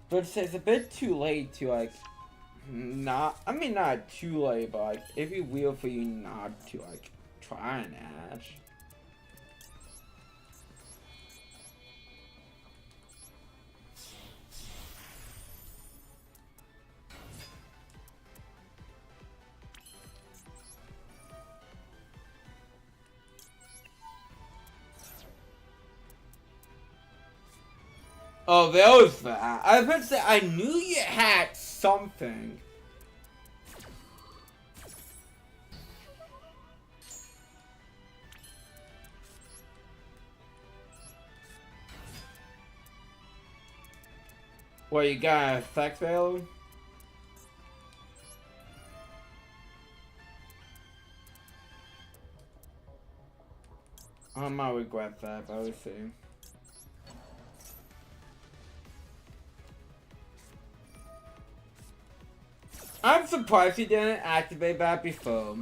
But it's a bit too late to like not too late, but like it'd be weird for you not to like try an Ash. Oh, there was that. I was about to say, I knew you had something. What, you got a sex value? I might regret that, but we'll see. I'm surprised he didn't activate that before.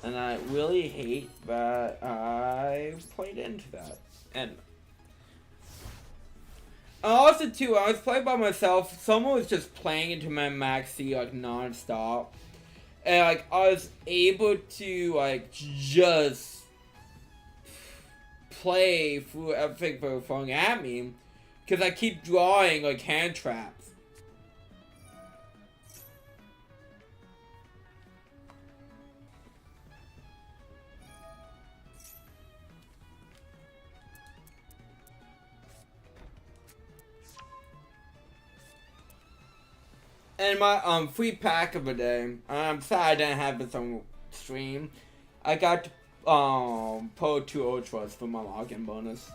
And I really hate that I played into that. And also too, I was playing by myself. Someone was just playing into my max C like non-stop. And like I was able to like just play through everything they were throwing at me. Because I keep drawing like hand traps. And my free pack of the day. I'm sad I didn't have this on stream. I got Pro 2 Ultras for my login bonus.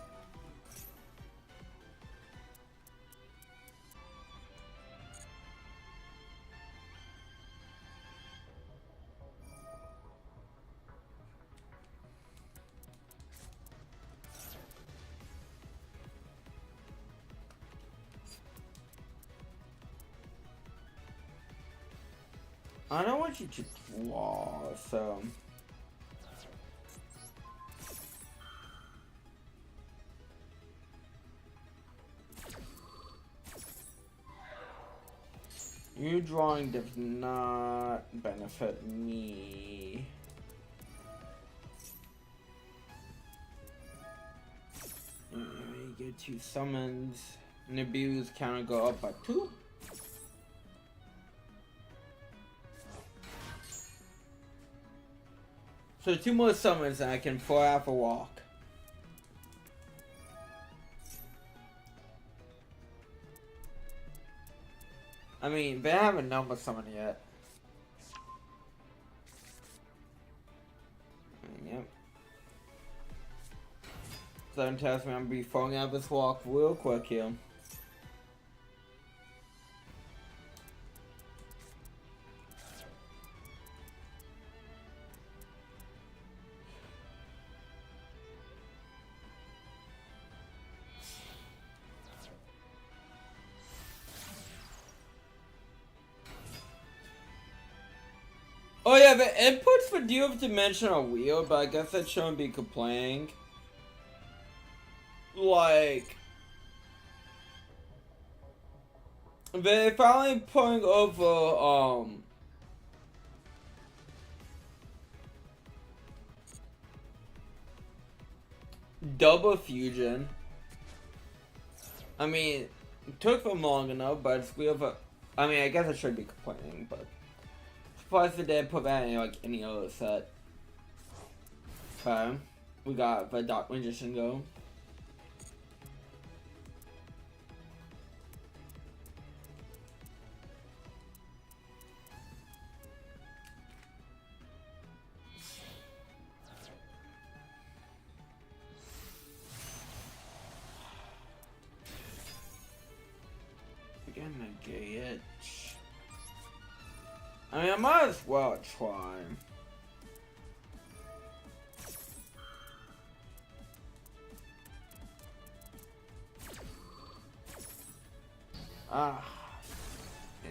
I don't want you to draw, so... You drawing does not benefit me. You get 2 summons. Nibiru's counter go up by 2. So 2 more summons and I can fly off a walk. I mean, they haven't number summon yet. Yep. So that tells me I'm gonna be throwing out this walk real quick here. Oh yeah, the inputs for Duel of Dimension are weird, but I guess that shouldn't be complaining. Like... They're finally putting over, double fusion. I mean, it took them long enough, but it's weird, I mean, I guess I should be complaining, but... Surprised they didn't put that in like any other set. Okay, we got the Dark Magician go. Again, a gay itch. I mean, I might as well try. Ah. Yeah.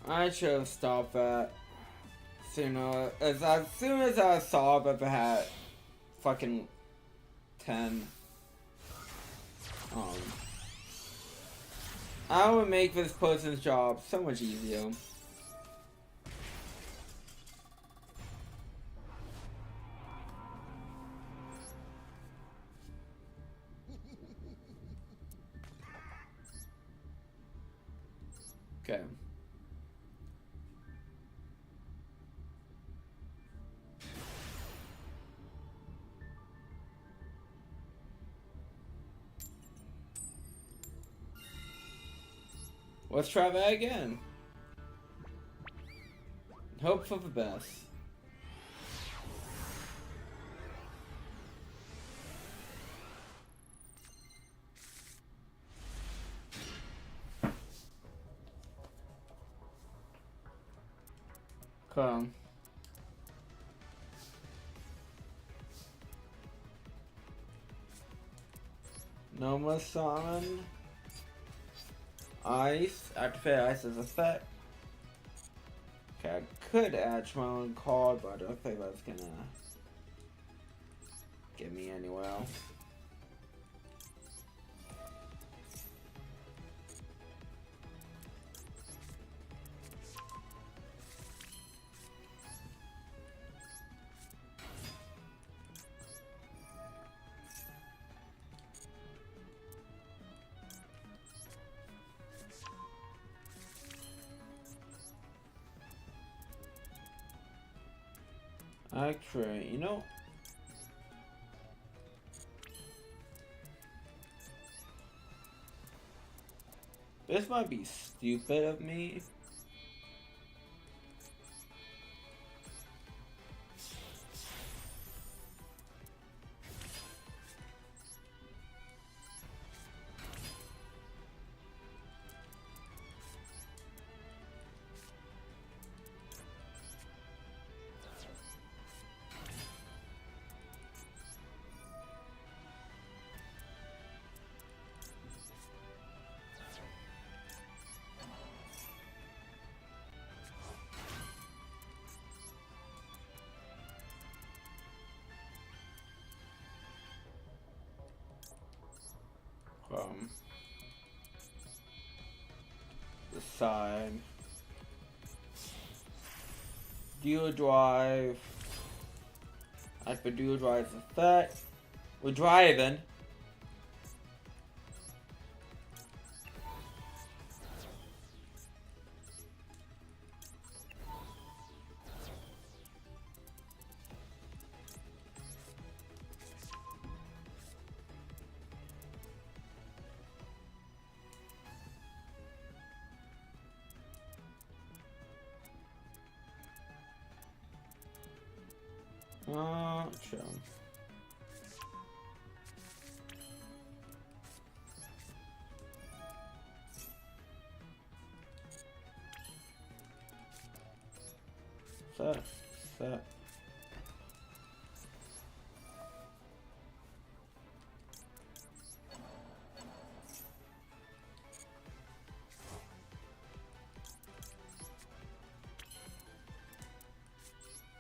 I should have stopped that sooner. As soon as I saw that they had fucking 10. I would make this person's job so much easier. Okay. Let's try that again. Hope for the best. Come. No more summon. Ice. Activate Ice's effect. Okay, I could add my own card, but I don't think that's gonna get me anywhere else. Actually, you know, this might be stupid of me. The side. Dual drive. After dual drive's effect. We're driving. Chill. Set.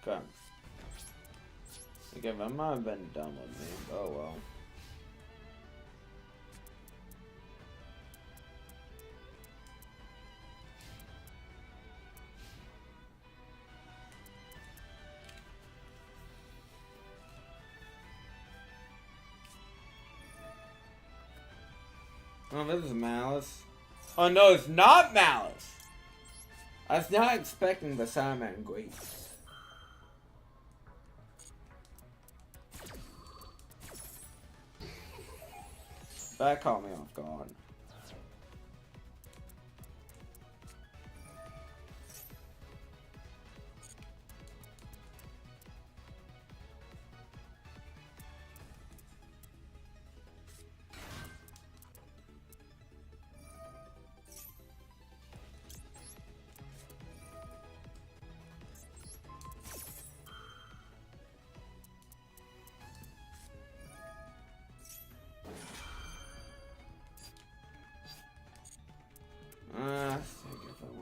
Okay. Okay, that might have been done with me. Oh well. Oh, this is Malice. Oh no, it's not Malice! I was not expecting the Salamander Grace. That caught me off guard.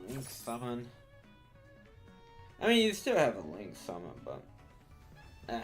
Link summon. I mean, you still have a link summon, but okay.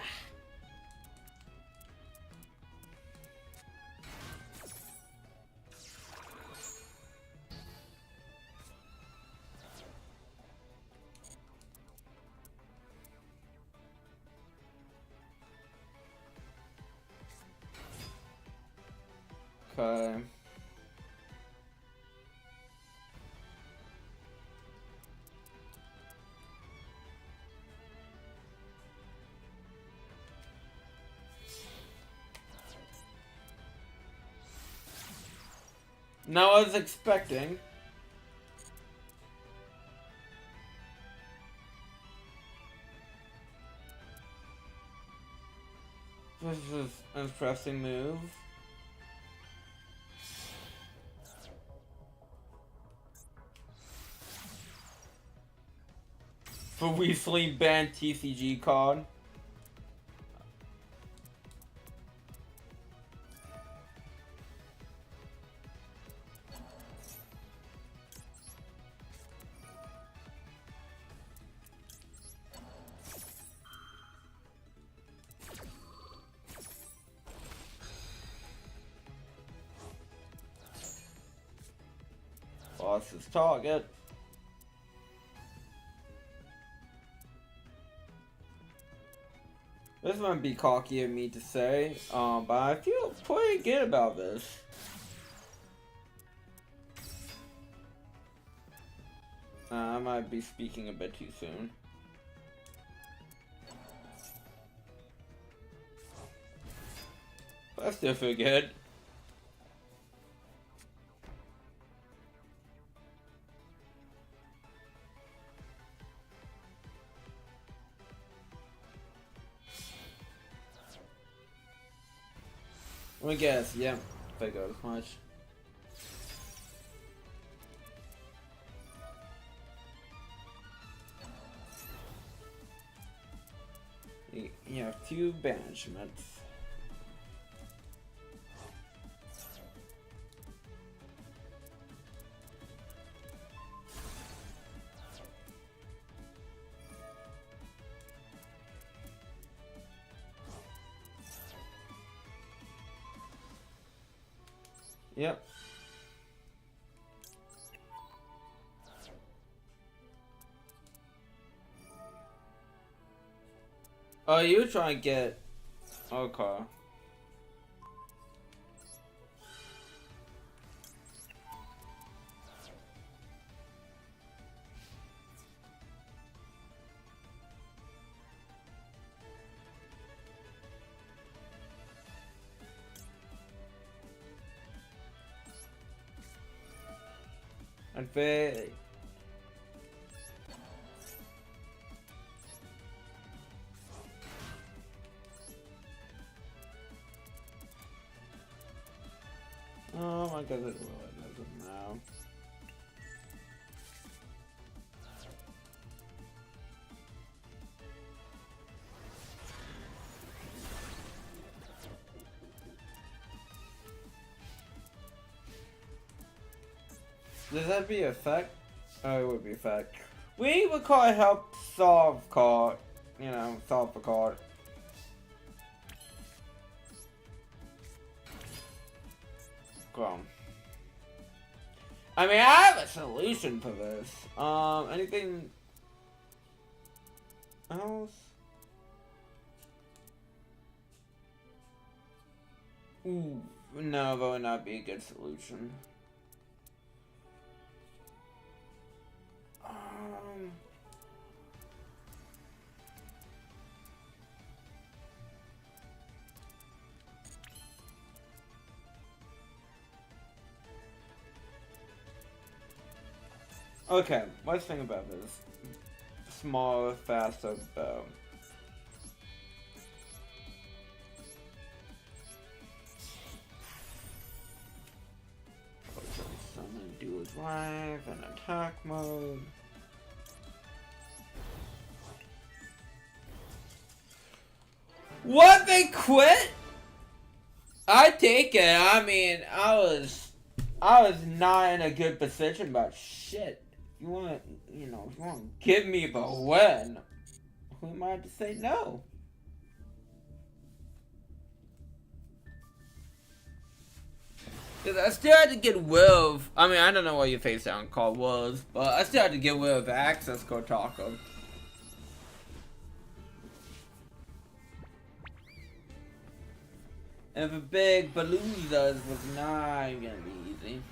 Now I was expecting This is an impressive move. For recently banned TCG card. Lost his target. This might be cocky of me to say, but I feel pretty good about this. I might be speaking a bit too soon. But I still feel good. I guess, yeah, if I go as much. You have 2 banishments. Yep. Oh, you were trying to get... Okay. Unfair. Oh my god, it doesn't now. Does that be effect? Oh, it would be effect. We would call it help solve card. You know, solve a card. Come. I mean, I have a solution for this. Anything else? Ooh, no, that would not be a good solution. Okay, let's think about this. Smaller, faster bow. Summon Duel's Life and attack mode. What? They quit? I take it. I mean, I was not in a good position, but shit. You want, you know, if you want to give me the win, who am I to say no? Because I still had to get Will. I mean, I don't know what your face down call was, but I still had to get Will the access code taco. And the big balloon does was not gonna be easy.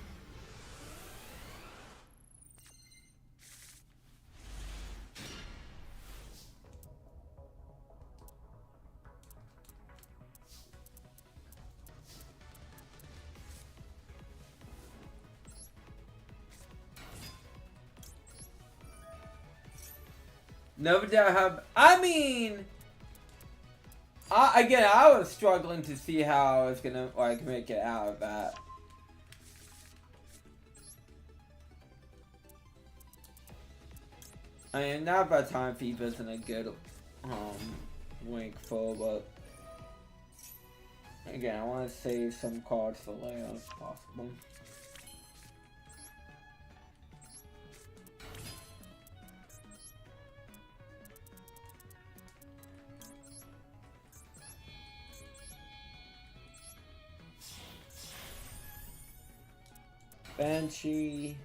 Never did I have. I mean, Again, I was struggling to see how I was gonna like make it out of that. I mean, not by the time FIFA isn't a good link full, but again, I want to save some cards for later if possible. Banshee.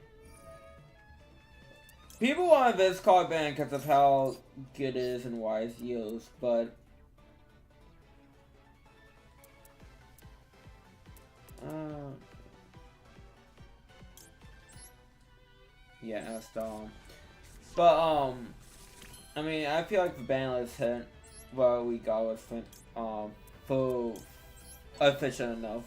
People want this card banned because of how good it is and why it's used, but yeah, that's dumb. But I mean, I feel like the ban list hit what we got was full efficient enough.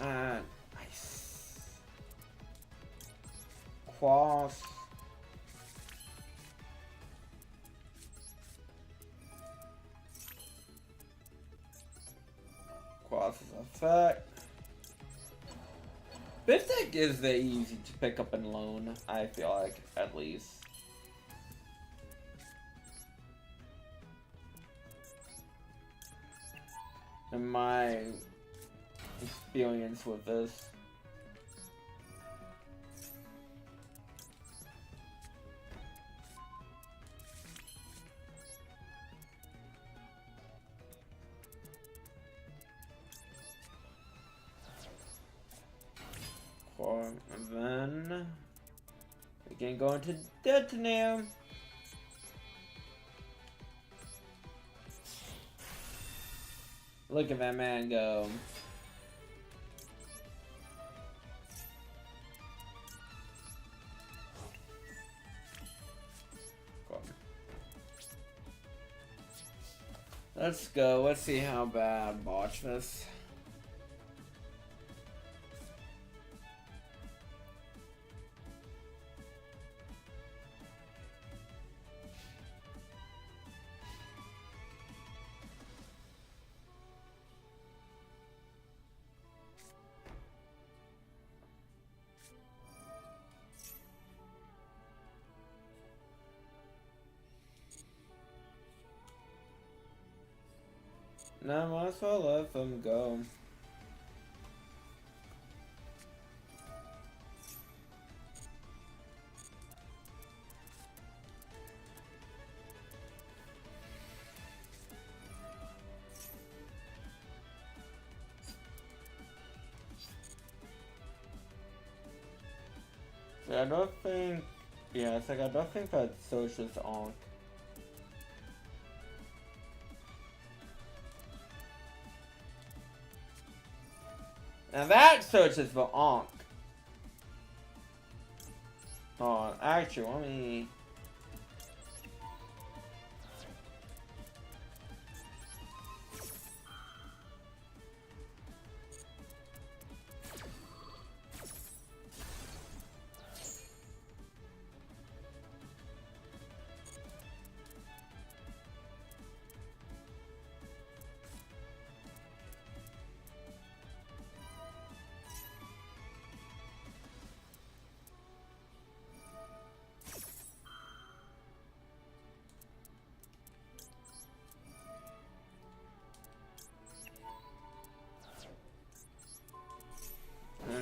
Nice. Cross. Cross's effect. This deck is very easy to pick up and loan, I feel like, at least. In my experience with this. And then we can go into Detonator. Look at that man go. Let's go. Let's see how bad I botch this. No, might as well let them go. I don't think... Yeah, it's like I don't think that Social's on. Now that searches for Ankh. Oh, actually, let me...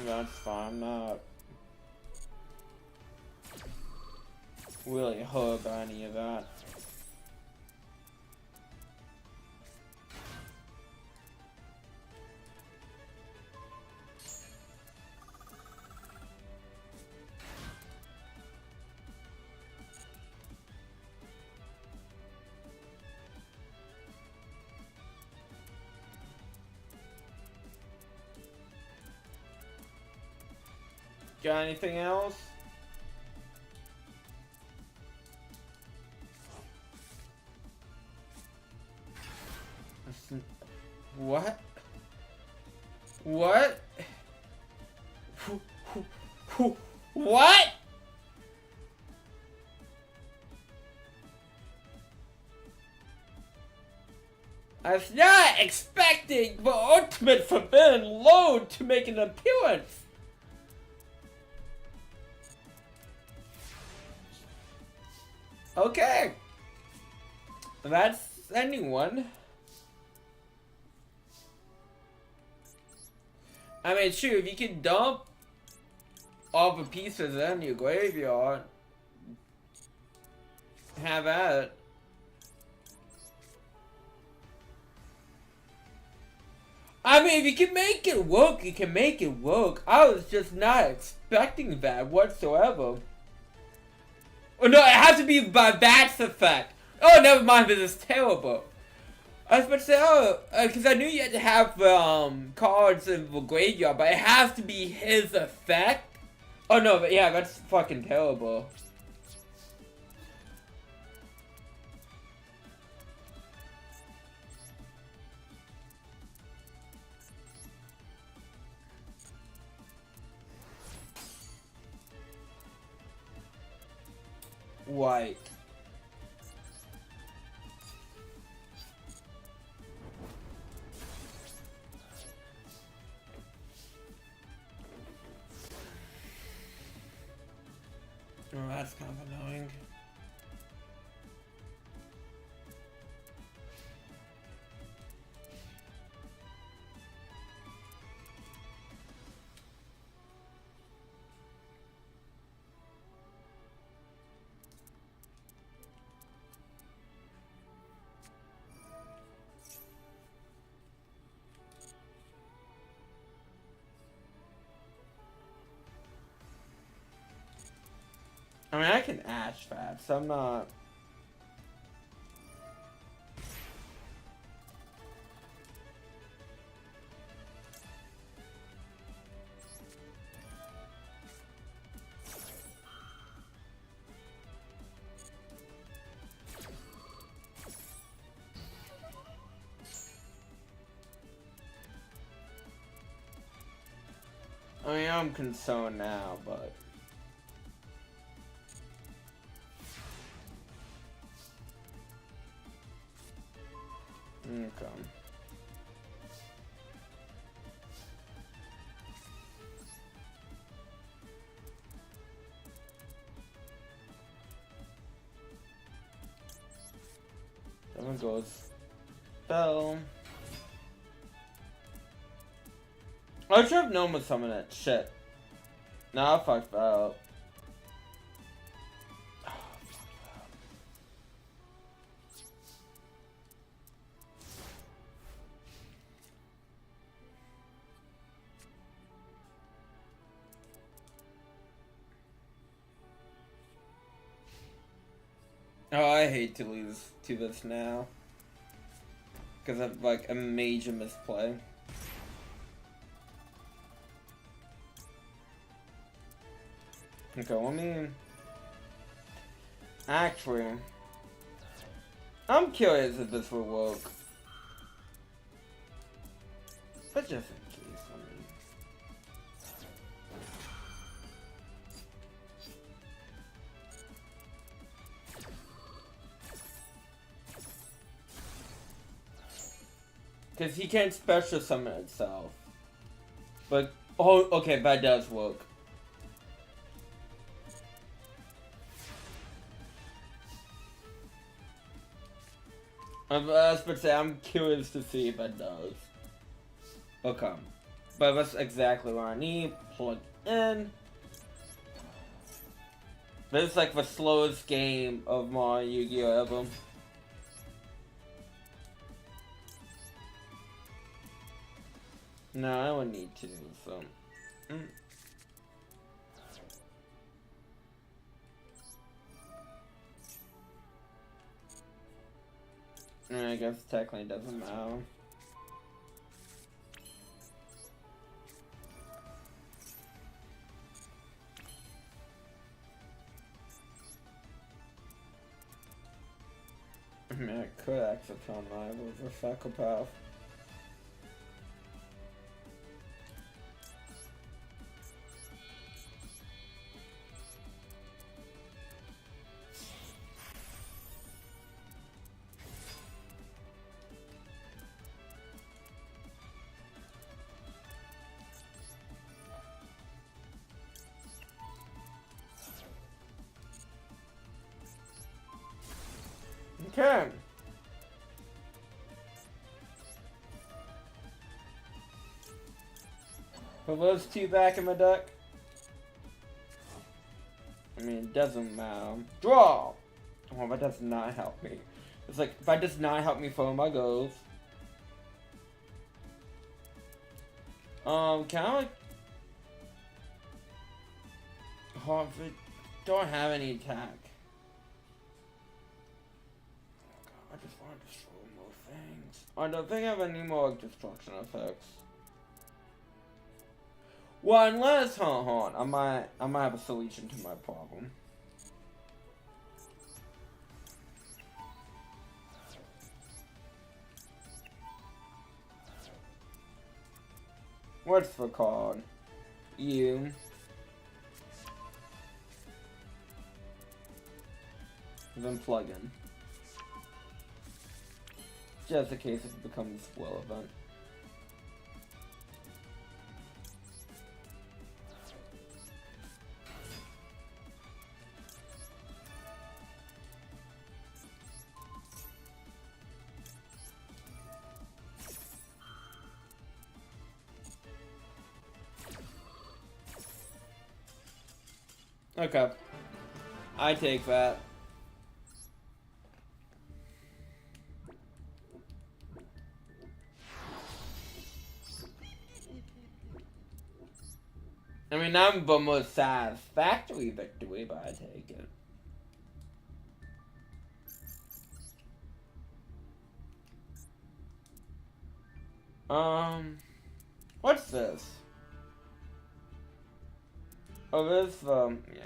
That's fine, I'm not really hurt by any of that. Got anything else? What? What? What? I was not expecting the ultimate forbidden load to make an appearance. Okay. That's anyone. I mean, sure, if you can dump all the pieces in your graveyard, have at it. I mean, if you can make it work, you can make it work. I was just not expecting that whatsoever. Oh no, it has to be by Bat's effect. Oh, never mind, this is terrible. I was about to say, oh, because I knew you had to have cards in the graveyard, but it has to be his effect. Oh no, but yeah, that's fucking terrible. White. Oh, that's kind of annoying. I mean, I can ash that, so I'm not... I mean, I'm concerned now, but... Okay. That one goes. Spell. I should have known with some of that shit. Nah, I fucked that up. Oh, I hate to lose to this now. Because of, like, a major misplay. Okay, let me... Actually... I'm curious if this will work. But just in case, I mean... Because he can't special summon itself. But, oh, okay, that does work. I was about to say, I'm curious to see if that does. Okay. But that's exactly what I need. Plug in. This is like the slowest game of my Yu-Gi-Oh! Ever. No, I don't need to, so... I guess technically it doesn't matter. mean, I could actually tell my was a psychopath. Okay. Put those two back in my deck. I mean, it doesn't matter. Draw! Oh, that does not help me. It's like, that does not help me follow my goals. Can I, like... Oh, I don't have any attack. I just want to destroy more things. I don't think I have any more destruction effects. Well, unless, hold on, I might have a solution to my problem. What's the card? You. Then plug in. Just in case it becomes relevant. Okay. I take that. I mean, I'm the most satisfactory victory, but I take it. What's this? Oh, this, yeah.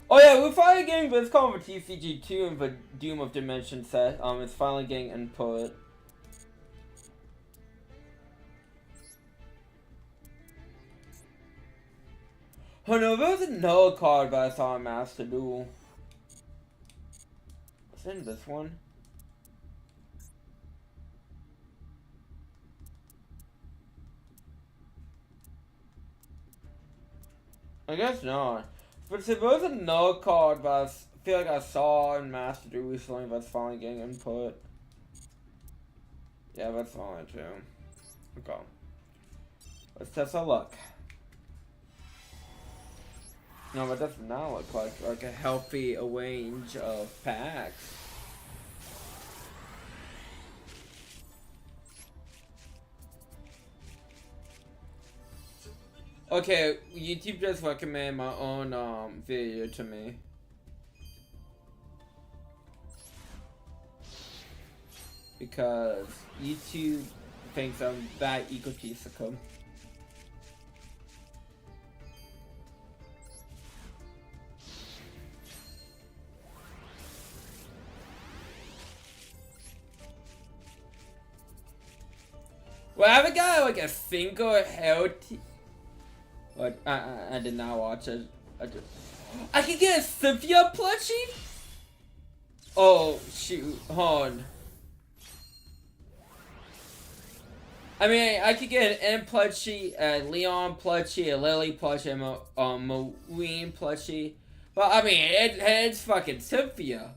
Oh yeah, we're finally getting this called for TCG2 in the Doom of Dimension set. It's finally getting input. Oh no, there was another card that I saw in Master Duel. Is it in this one? I guess not. But see, there was another card that I feel like I saw in Master Duel recently that's finally getting input. Yeah, that's finally true. Okay. Let's test our luck. No, but that does not look like a healthy range of packs. Okay, YouTube just recommended my own video to me. Because YouTube thinks I'm that egotistical. Well, I haven't got like a single healthy. Like I did not watch it. I can get a Cynthia plushie. Oh shoot, hold on. I mean, I could get an M plushie, a Leon plushie, a Lily plushie, and a Marine plushie. But I mean, it's fucking Cynthia.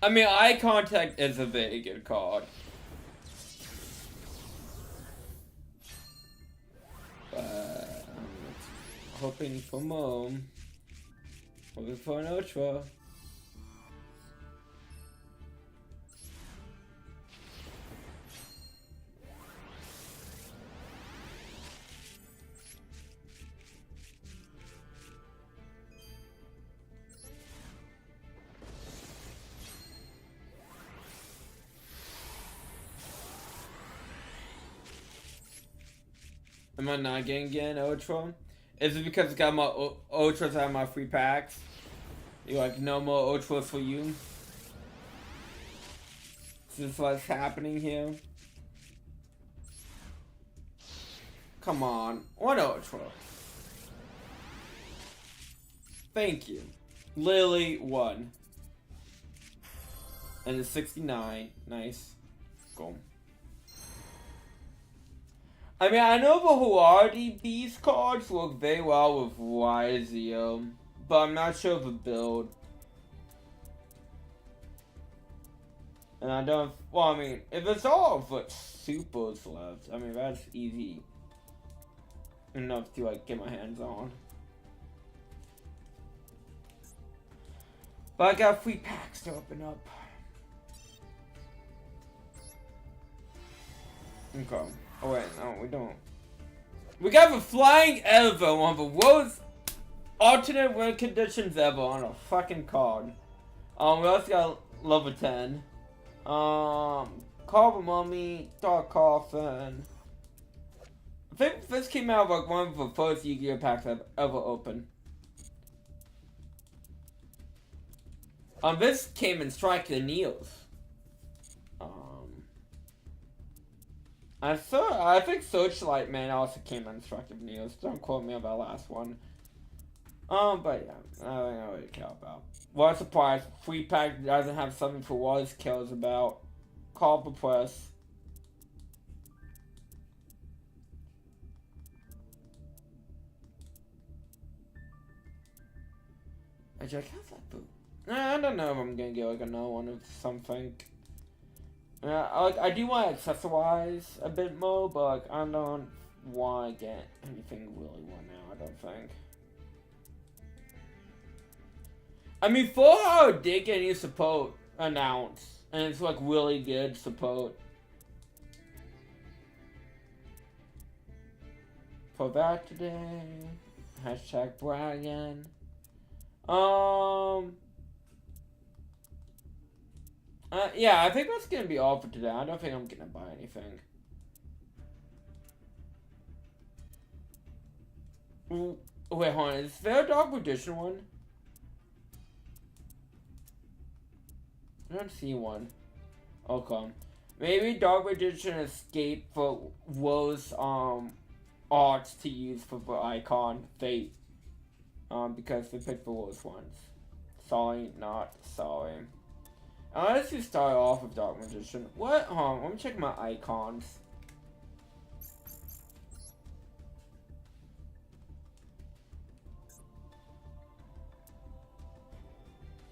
I mean, Eye Contact is a very good card. But I'm hoping for more. Hoping for an Ultra. Am I not getting an Ultra? Is it because I got my Ultras out of my free packs? You're like, no more Ultras for you? Is this what's happening here? Come on, one Ultra. Thank you. Literally one. And it's 69. Nice. Go. I mean, I know the Huardi Beast cards work very well with Yugioh, but I'm not sure of the build. And I don't, well, I mean, if it's all of what supers left, I mean, that's easy enough to, like, get my hands on. But I got free packs to open up. Okay. Oh wait, no, we don't. We got the Flying Ever, one of the worst alternate win conditions ever on a fucking card. We also got level 10. Carver Mummy, Dark Coffin. I think this came out of like one of the first Yu-Gi-Oh packs I've ever opened. This came in Strike the Neos. I think Searchlight Man also came in Strike the Neos. Don't quote me on that last one. But yeah, I don't really care about. What a surprise! Free pack doesn't have something for Wallace cares about. Call the press. I just have that boot. I don't know if I'm gonna get like another one of something. I do want to accessorize a bit more, but like, I don't want to get anything really right now, I don't think. I mean, Full Hour did get new support announced, and it's like really good support. For that today, hashtag Brian. Yeah, I think that's gonna be all for today. I don't think I'm gonna buy anything. Wait, hold on. Is there a Dog Edition one? I don't see one. Okay. Maybe Dog Edition Escape for Woe's arts to use for the icon Fate. Because they picked the worst ones. Sorry, not sorry. Let's just start off with Dark Magician. What? Hold on, let me check my icons.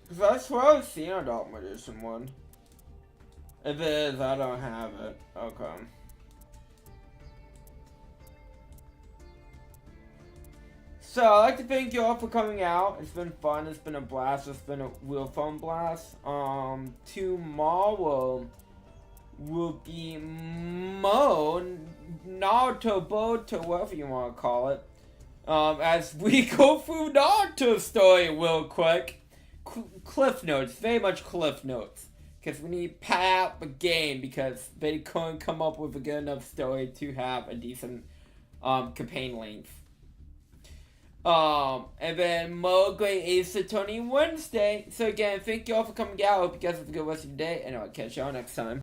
Cause that's what I was seeing a Dark Magician one. If it is, I don't have it. Okay. So, I'd like to thank you all for coming out. It's been fun. It's been a blast. It's been a real fun blast. Tomorrow will be Naruto, Boruto, whatever you want to call it. As we go through Naruto's story real quick. Cliff notes. Very much cliff notes. Because we need to pad out the game because they couldn't come up with a good enough story to have a decent campaign length. And then more great Ace Attorney Wednesday. So again, thank you all for coming out. I hope you guys have a good rest of your day, and I'll catch y'all next time.